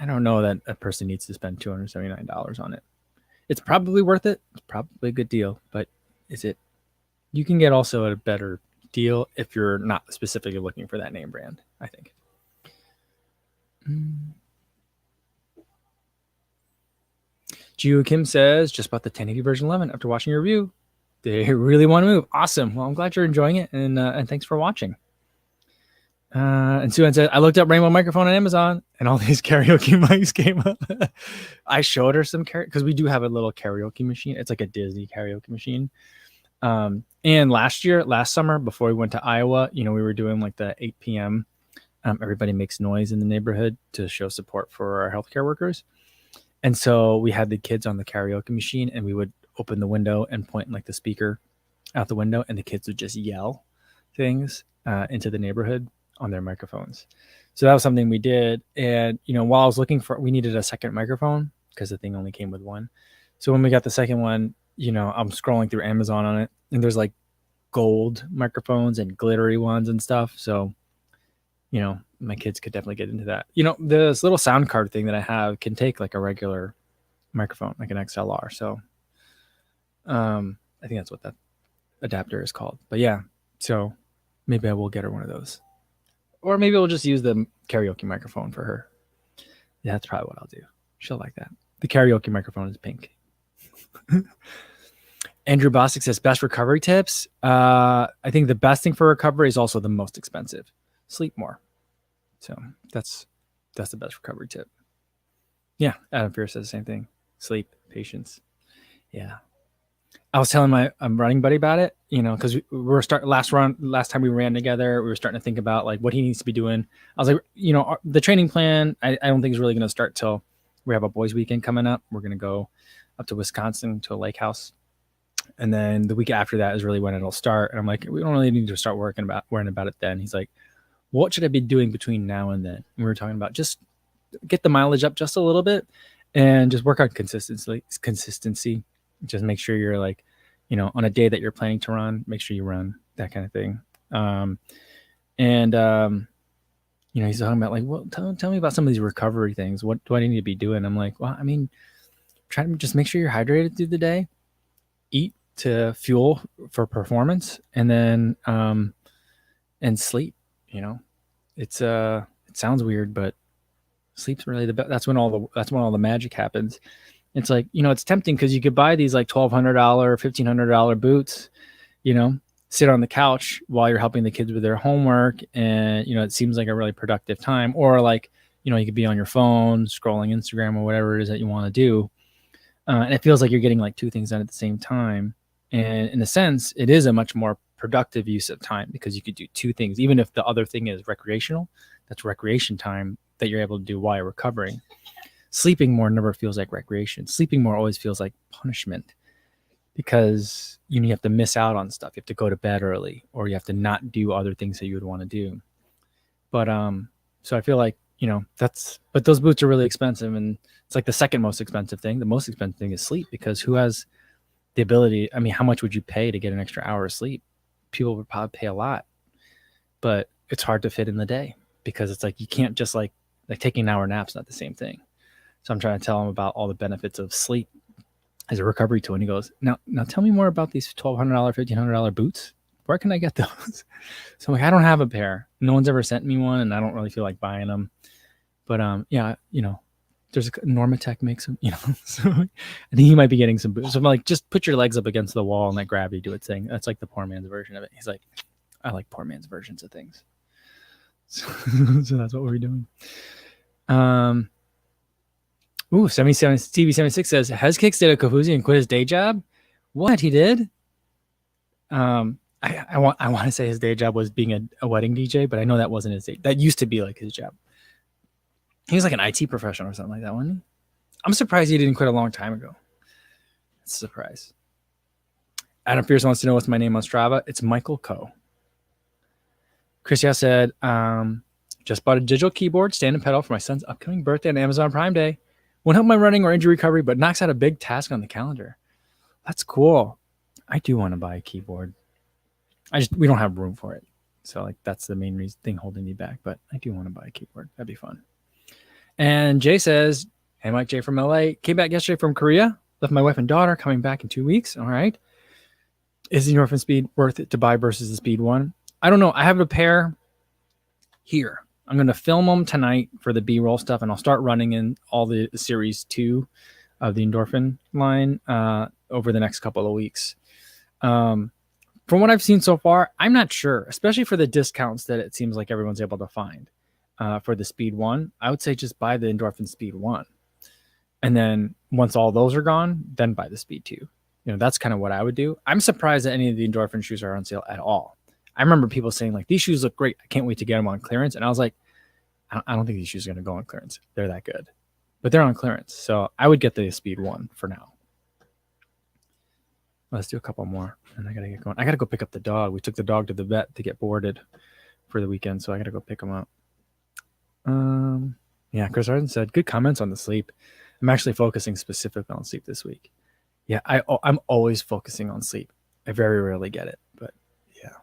I don't know that a person needs to spend $279 on it. It's probably worth it. It's probably a good deal, but is it? You can get also a better deal if you're not specifically looking for that name brand, I think. Gio Kim says, just bought the 1080 version 11 after watching your review. They really want to move. Awesome. Well, I'm glad you're enjoying it, and thanks for watching. And Sue Ann said, I looked up Rainbow Microphone on Amazon, and all these karaoke mics came up. I showed her some because we do have a little karaoke machine. It's like a Disney karaoke machine. And last summer, before we went to Iowa, you know, we were doing like the 8 p.m. Everybody makes noise in the neighborhood to show support for our healthcare workers. And so we had the kids on the karaoke machine, and we would open the window and point like the speaker out the window, and the kids would just yell things into the neighborhood on their microphones. So that was something we did. And, you know, while I was looking we needed a second microphone because the thing only came with one. So when we got the second one, you know, I'm scrolling through Amazon on it, and there's like gold microphones and glittery ones and stuff. So, you know, my kids could definitely get into that. You know, this little sound card thing that I have can take like a regular microphone, like an XLR. So I think that's what that adapter is called. But yeah, so maybe I will get her one of those. Or maybe we'll just use the karaoke microphone for her. Yeah, that's probably what I'll do. She'll like that. The karaoke microphone is pink. Andrew Bostic says, best recovery tips. I think the best thing for recovery is also the most expensive. Sleep more. So that's the best recovery tip. Yeah, Adam Fear says the same thing. Sleep, patience. Yeah. I was telling my running buddy about it, you know, because we were last time we ran together, we were starting to think about like what he needs to be doing. I was like, you know, the training plan, I don't think is really going to start till we have a boys' weekend coming up. We're going to go up to Wisconsin to a lake house. And then the week after that is really when it'll start. And I'm like, we don't really need to start worrying about it then. He's like, what should I be doing between now and then? And we were talking about just get the mileage up just a little bit and just work on consistency. Just make sure you're like, you know, on a day that you're planning to run, make sure you run, that kind of thing. You know, he's talking about like, well, tell me about some of these recovery things. What do I need to be doing? I'm like, well, I mean, try to just make sure you're hydrated through the day, eat to fuel for performance, and then, and sleep, you know, it sounds weird, but sleep's really the best. That's when all the magic happens. It's like, you know, it's tempting because you could buy these like $1,200, $1,500 boots, you know, sit on the couch while you're helping the kids with their homework. And, you know, it seems like a really productive time. Or like, you know, you could be on your phone, scrolling Instagram or whatever it is that you want to do. And it feels like you're getting like two things done at the same time. And in a sense, it is a much more productive use of time because you could do two things. Even if the other thing is recreational, that's recreation time that you're able to do while you're recovering. Sleeping more never feels like recreation. Sleeping more always feels like punishment because you have to miss out on stuff. You have to go to bed early, or you have to not do other things that you would want to do. But so I feel like, but those boots are really expensive, and it's like the second most expensive thing. The most expensive thing is sleep, because who has the ability? I mean, how much would you pay to get an extra hour of sleep? People would probably pay a lot, but it's hard to fit in the day because it's like you can't just like taking an hour nap's not the same thing. So I'm trying to tell him about all the benefits of sleep as a recovery tool. And he goes, now tell me more about these $1,200, $1,500 boots. Where can I get those? So I'm like, I don't have a pair. No one's ever sent me one, and I don't really feel like buying them. But yeah, there's Normatec makes them, so I think he might be getting some boots. So I'm like, just put your legs up against the wall and let gravity do its thing. That's like the poor man's version of it. He's like, I like poor man's versions of things. So that's what we're doing. Ooh, 77 TV76 says, has Kick stayed at Kofuzi and quit his day job? What, he did? I want to say his day job was being a wedding DJ, but I know that wasn't his day. That used to be like his job. He was like an IT professional or something like that, wasn't he? I'm surprised he didn't quit a long time ago. It's a surprise. Adam Pierce wants to know what's my name on Strava. It's Michael Coe. Chris Yao said, just bought a digital keyboard, stand and pedal for my son's upcoming birthday on Amazon Prime Day. Won't help my running or injury recovery, but knocks out a big task on the calendar. That's cool. I do want to buy a keyboard. We don't have room for it. So like that's the main thing holding me back, but I do want to buy a keyboard. That'd be fun. And Jay says, hey, Mike J from LA. Came back yesterday from Korea. Left my wife and daughter, coming back in 2 weeks. All right. Is the Endorphin Speed worth it to buy versus the Speed 1? I don't know. I have a pair here. I'm going to film them tonight for the B-roll stuff, and I'll start running in all the Series 2 of the Endorphin line over the next couple of weeks. From what I've seen so far, I'm not sure, especially for the discounts that it seems like everyone's able to find for the Speed 1. I would say just buy the Endorphin Speed 1. And then once all those are gone, then buy the Speed 2. That's kind of what I would do. I'm surprised that any of the Endorphin shoes are on sale at all. I remember people saying like, these shoes look great. I can't wait to get them on clearance. And I was like, I don't think these shoes are going to go on clearance. They're that good, but they're on clearance. So I would get the Speed 1 for now. Let's do a couple more, and I got to get going. I got to go pick up the dog. We took the dog to the vet to get boarded for the weekend. So I got to go pick him up. Yeah. Chris Arden said, good comments on the sleep. I'm actually focusing specifically on sleep this week. Yeah. I'm always focusing on sleep. I very rarely get it, but yeah.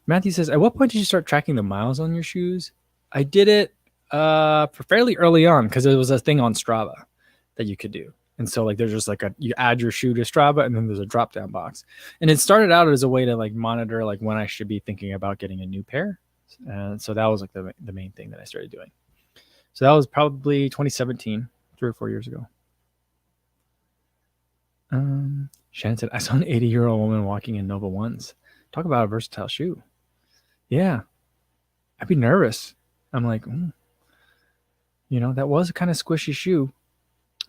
Matthew says, at what point did you start tracking the miles on your shoes? I did it for fairly early on because it was a thing on Strava that you could do. And so like there's just like you add your shoe to Strava, and then there's a drop down box. And it started out as a way to like monitor like when I should be thinking about getting a new pair. And so that was like the main thing that I started doing. So that was probably 2017, 3 or 4 years ago. Shannon said, I saw an 80-year-old woman walking in Nova Ones. Talk about a versatile shoe. Yeah. I'd be nervous. I'm like, that was a kind of squishy shoe.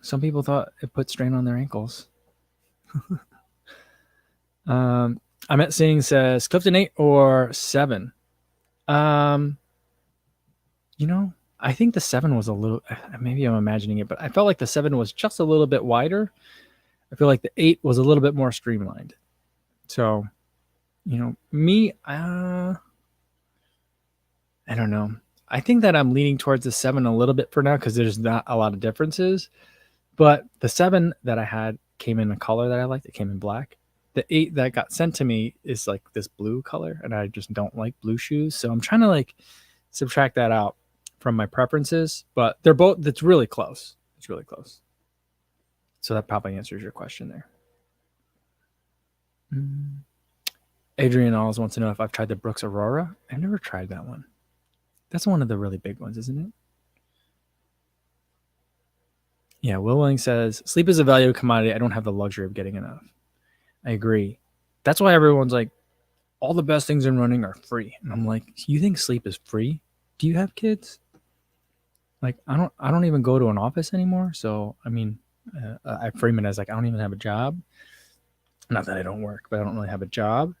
Some people thought it put strain on their ankles. I'm at seeing says Clifton 8 or 7. I think the 7 was a little, maybe I'm imagining it, but I felt like the 7 was just a little bit wider. I feel like the 8 was a little bit more streamlined. So, me, I don't know. I think that I'm leaning towards the 7 a little bit for now because there's not a lot of differences. But the 7 that I had came in a color that I liked. It came in black. The 8 that got sent to me is like this blue color, and I just don't like blue shoes. So I'm trying to like subtract that out from my preferences. But they're both, it's really close. It's really close. So that probably answers your question there. Adrian always wants to know if I've tried the Brooks Aurora. I've never tried that one. That's one of the really big ones, isn't it? Yeah, Will Willing says, sleep is a valuable commodity. I don't have the luxury of getting enough. I agree. That's why everyone's like, all the best things in running are free. And I'm like, you think sleep is free? Do you have kids? Like, I don't even go to an office anymore. So, I mean, I frame it as like, I don't even have a job. Not that I don't work, but I don't really have a job.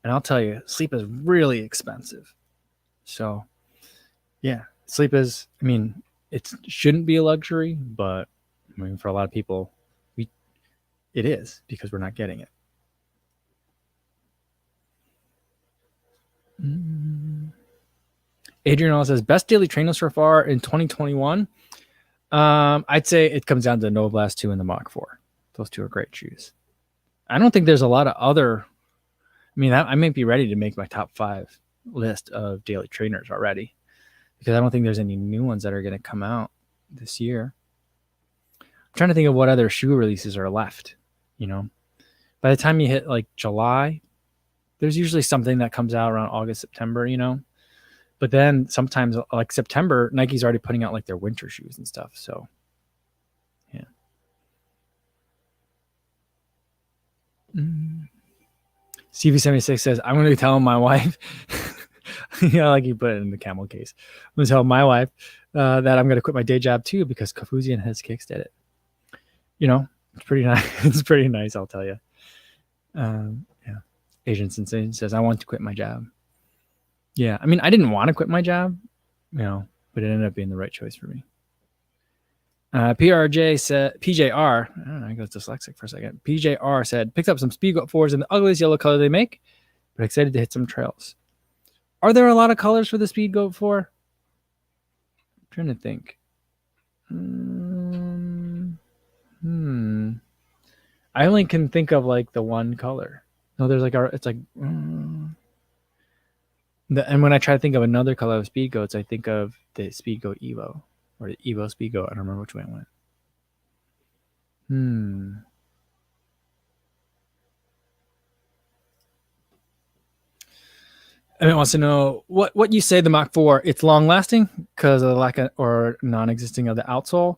And I'll tell you, sleep is really expensive. So, yeah, sleep is, I mean, it shouldn't be a luxury, but I mean, for a lot of people, it is because we're not getting it. Adrian also says, best daily trainers so far in 2021. I'd say it comes down to the Nova Blast 2 and the Mach 4. Those two are great shoes. I don't think there's a lot of other. I mean, I might be ready to make my top 5 list of daily trainers already because I don't think there's any new ones that are going to come out this year. I'm trying to think of what other shoe releases are left. You know, by the time you hit like July, there's usually something that comes out around August, September, you know. But then sometimes like September, Nike's already putting out like their winter shoes and stuff. So, yeah. CV76 says, I'm going to tell my wife, like you put it in the camel case. I'm going to tell my wife that I'm going to quit my day job too because Kafuzi and his kicks did it. You know, it's pretty nice. It's pretty nice, I'll tell you. Yeah. Asian Sensation says, I want to quit my job. Yeah. I mean, I didn't want to quit my job, you know, but it ended up being the right choice for me. PRJ said, PJR, I don't know, I got dyslexic for a second. PJR said, picked up some Speedgoat 4s in the ugliest yellow color they make, but excited to hit some trails. Are there a lot of colors for the Speedgoat 4? I'm trying to think. I only can think of like the one color. No, there's like it's like and when I try to think of another color of Speedgoats, I think of the Speedgoat Evo or the Evo Speedgoat. I don't remember which way it went. And it wants to know what you say the Mach 4. It's long lasting because of the lack of or non-existing of the outsole.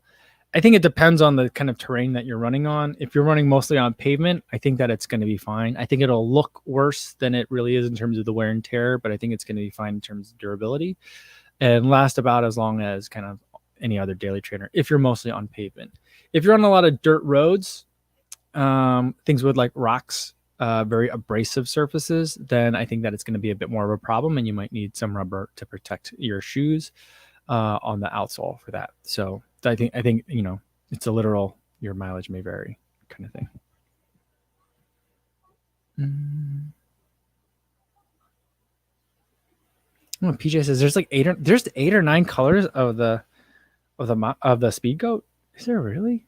I think it depends on the kind of terrain that you're running on. If you're running mostly on pavement, I think that it's going to be fine. I think it'll look worse than it really is in terms of the wear and tear, but I think it's going to be fine in terms of durability and last about as long as kind of any other daily trainer if you're mostly on pavement. If you're on a lot of dirt roads, things with like rocks, very abrasive surfaces, then I think that it's going to be a bit more of a problem and you might need some rubber to protect your shoes on the outsole for that. So I think, you know, it's a literal, your mileage may vary kind of thing. Oh, PJ says there's like 8 or 9 colors of the Speedgoat. Is there really?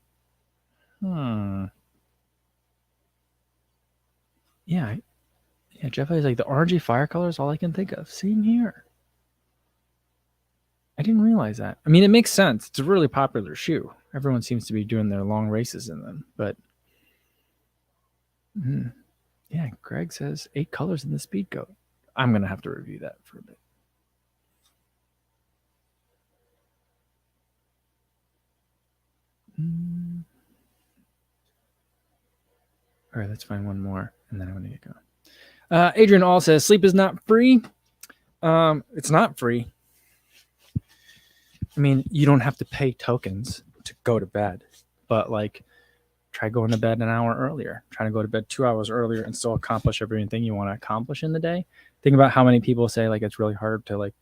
Yeah, Jeff is like the orangey fire color is all I can think of. Same here. I didn't realize that. I mean, it makes sense. It's a really popular shoe. Everyone seems to be doing their long races in them. But yeah, Greg says 8 colors in the Speedgoat. I'm gonna have to review that for a bit. All right, let's find one more, and then I'm gonna get going. Adrian All says sleep is not free. It's not free. I mean, you don't have to pay tokens to go to bed, but like try going to bed an hour earlier. Try to go to bed 2 hours earlier and still accomplish everything you want to accomplish in the day. Think about how many people say like it's really hard to like,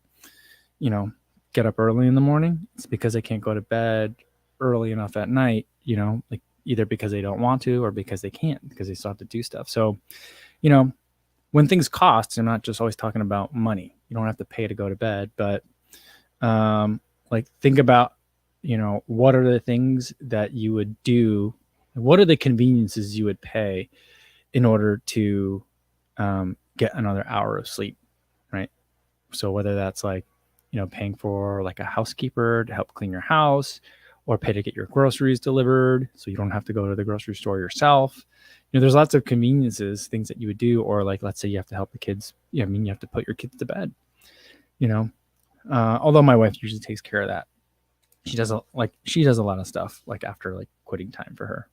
you know, get up early in the morning. It's because they can't go to bed early enough at night, you know, like either because they don't want to or because they can't, because they still have to do stuff. So, you know, when things cost, I'm not just always talking about money. You don't have to pay to go to bed, but like think about, you know, what are the things that you would do? What are the conveniences you would pay in order to get another hour of sleep, right? So whether that's like, you know, paying for like a housekeeper to help clean your house or pay to get your groceries delivered so you don't have to go to the grocery store yourself. You know, there's lots of conveniences, things that you would do, or like, let's say you have to help the kids. You know, I mean, you have to put your kids to bed, you know, although my wife usually takes care of that. She does a lot of stuff like after like quitting time for her.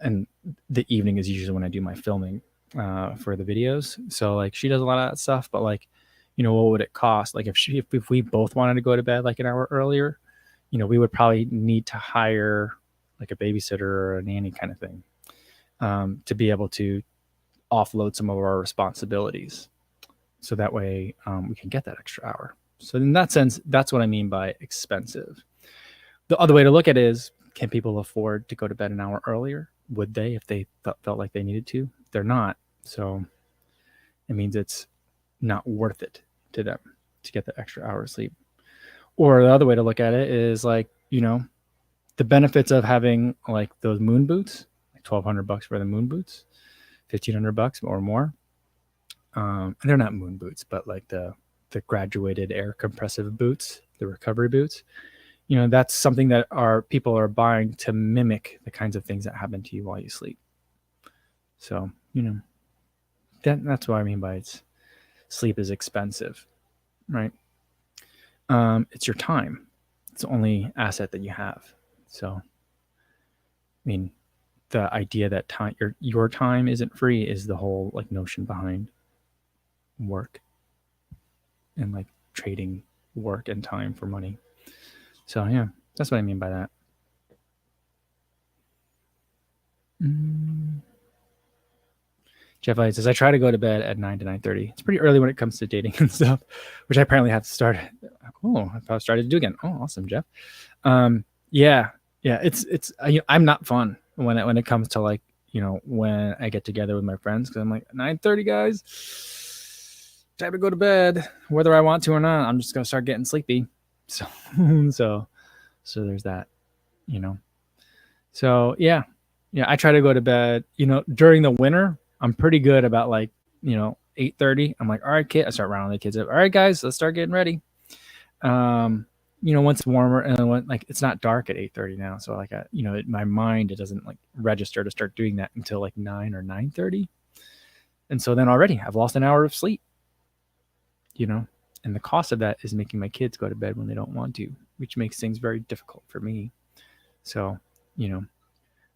And the evening is usually when I do my filming for the videos. So like she does a lot of that stuff, but like, you know, what would it cost? Like if we both wanted to go to bed like an hour earlier, you know, we would probably need to hire like a babysitter or a nanny kind of thing. to be able to offload some of our responsibilities. So that way we can get that extra hour. So in that sense, that's what I mean by expensive. The other way to look at it is, can people afford to go to bed an hour earlier? Would they if they felt like they needed to? They're not. So it means it's not worth it to them to get the extra hour of sleep. Or the other way to look at it is like, the benefits of having like those moon boots, like $1,200 for the moon boots, $1,500 or more. And they're not moon boots, but like the graduated air compressive boots, the recovery boots. That's something that people are buying to mimic the kinds of things that happen to you while you sleep. So, that's what I mean by sleep is expensive, right? It's your time. It's the only asset that you have. So, I mean, the idea that your time isn't free is the whole like notion behind work and like trading work and time for money. So yeah, that's what I mean by that. Jeff Light says, I try to go to bed at 9 to 9:30. It's pretty early when it comes to dating and stuff, which I apparently have to start. Oh, I've started to do again. Oh, awesome, Jeff. Yeah. It's I'm not fun when it comes to like, when I get together with my friends, because I'm like 9:30, guys, time to go to bed, whether I want to or not. I'm just gonna start getting sleepy. So there's that, So yeah, I try to go to bed. During the winter, I'm pretty good about like 8:30. I'm like, all right, kid. I start rounding the kids up. All right, guys, let's start getting ready. Once it's warmer and when like it's not dark at 8:30 now, so like my mind, it doesn't like register to start doing that until like 9 or 9:30, and so then already I've lost an hour of sleep. And the cost of that is making my kids go to bed when they don't want to, which makes things very difficult for me. So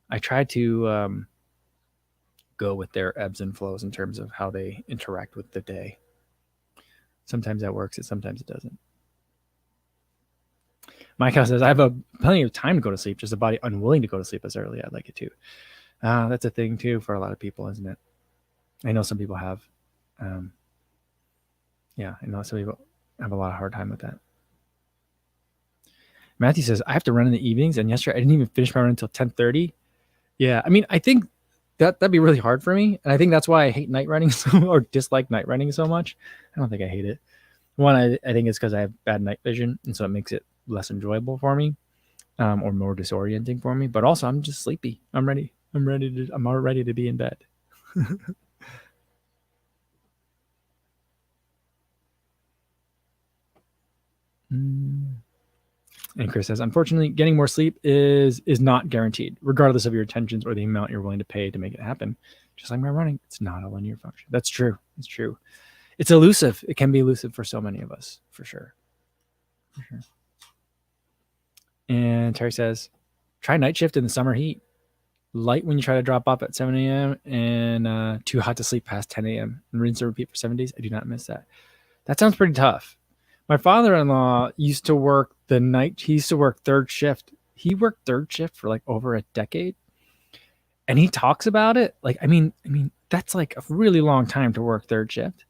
I try to go with their ebbs and flows in terms of how they interact with the day. Sometimes that works, and sometimes it doesn't. Michael says, I have plenty of time to go to sleep, just a body unwilling to go to sleep as early. I'd like it to. That's a thing too for a lot of people, isn't it? I know some people have. I know some people have a lot of hard time with that. Matthew says, I have to run in the evenings, and yesterday I didn't even finish my run until 10:30. Yeah, I mean, I think that'd be really hard for me, and I think that's why I hate night running or dislike night running so much. I don't think I hate it. One, I think it's because I have bad night vision, and so it makes it less enjoyable for me, or more disorienting for me. But also, I'm just sleepy. I'm ready. I'm all ready to be in bed. And Chris says, unfortunately, getting more sleep is not guaranteed, regardless of your intentions or the amount you're willing to pay to make it happen. Just like my running, it's not a linear function. That's true. It's true. It's elusive. It can be elusive for so many of us, for sure. And Terry says, try night shift in the summer heat. Light when you try to drop off at 7 a.m. and too hot to sleep past 10 a.m. and rinse and repeat for 7 days. I do not miss that. That sounds pretty tough. My father-in-law used to work the night. He used to work third shift. He worked third shift for like over a decade. And he talks about it. Like, I mean, that's like a really long time to work third shift.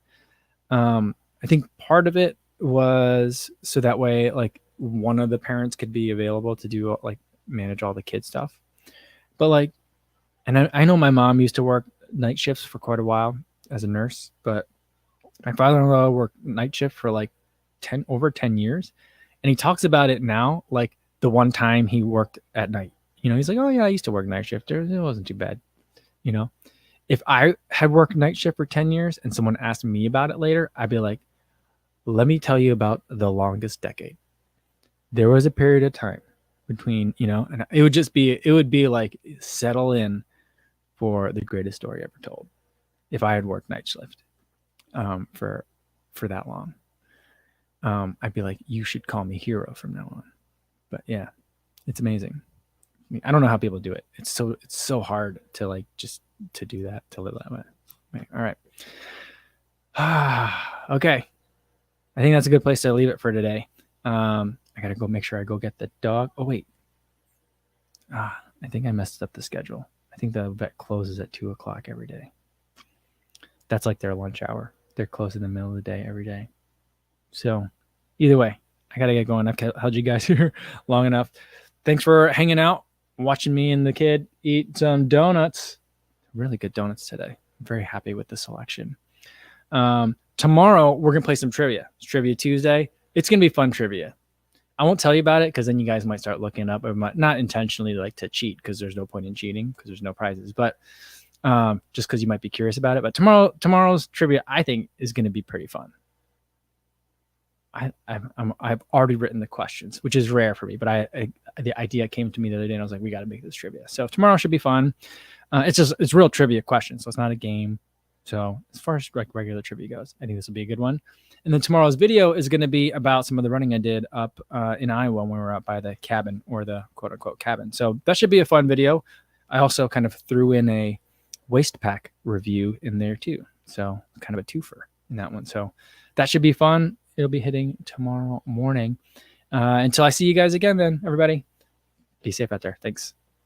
I think part of it was so that way, like one of the parents could be available to do like manage all the kid stuff. But like, and I know my mom used to work night shifts for quite a while as a nurse, but my father-in-law worked night shift for like over 10 years. And he talks about it now, like the one time he worked at night, he's like, oh yeah, I used to work night shift. It wasn't too bad. If I had worked night shift for 10 years and someone asked me about it later, I'd be like, let me tell you about the longest decade. There was a period of time between, and it would be like settle in for the greatest story ever told. If I had worked night shift for that long, I'd be like, you should call me hero from now on. But yeah, it's amazing. I mean, I don't know how people do it. It's so hard to like just to do that, to live that way. All right. Okay. I think that's a good place to leave it for today. I gotta go make sure I go get the dog. Oh wait. I think I messed up the schedule. I I think the vet closes at 2 o'clock every day. That's like their lunch hour. They're closed in the middle of the day every day. So either way, I got to get going. I've held you guys here long enough. Thanks for hanging out, watching me and the kid eat some donuts. Really good donuts today. I'm very happy with the selection. Tomorrow, we're going to play some trivia. It's Trivia Tuesday. It's going to be fun trivia. I won't tell you about it because then you guys might start looking up, or not intentionally like to cheat, because there's no point in cheating because there's no prizes, but just because you might be curious about it. But tomorrow's trivia, I think, is going to be pretty fun. I've already written the questions, which is rare for me, but the idea came to me the other day, and I was like, we got to make this trivia. So tomorrow should be fun. It's real trivia questions, so it's not a game. So as far as like regular trivia goes, I think this will be a good one. And then tomorrow's video is going to be about some of the running I did up in Iowa when we were out by the cabin, or the quote unquote cabin. So that should be a fun video. I also kind of threw in a waist pack review in there too. So kind of a twofer in that one. So that should be fun. It'll be hitting tomorrow morning. Until I see you guys again then, everybody, be safe out there. Thanks.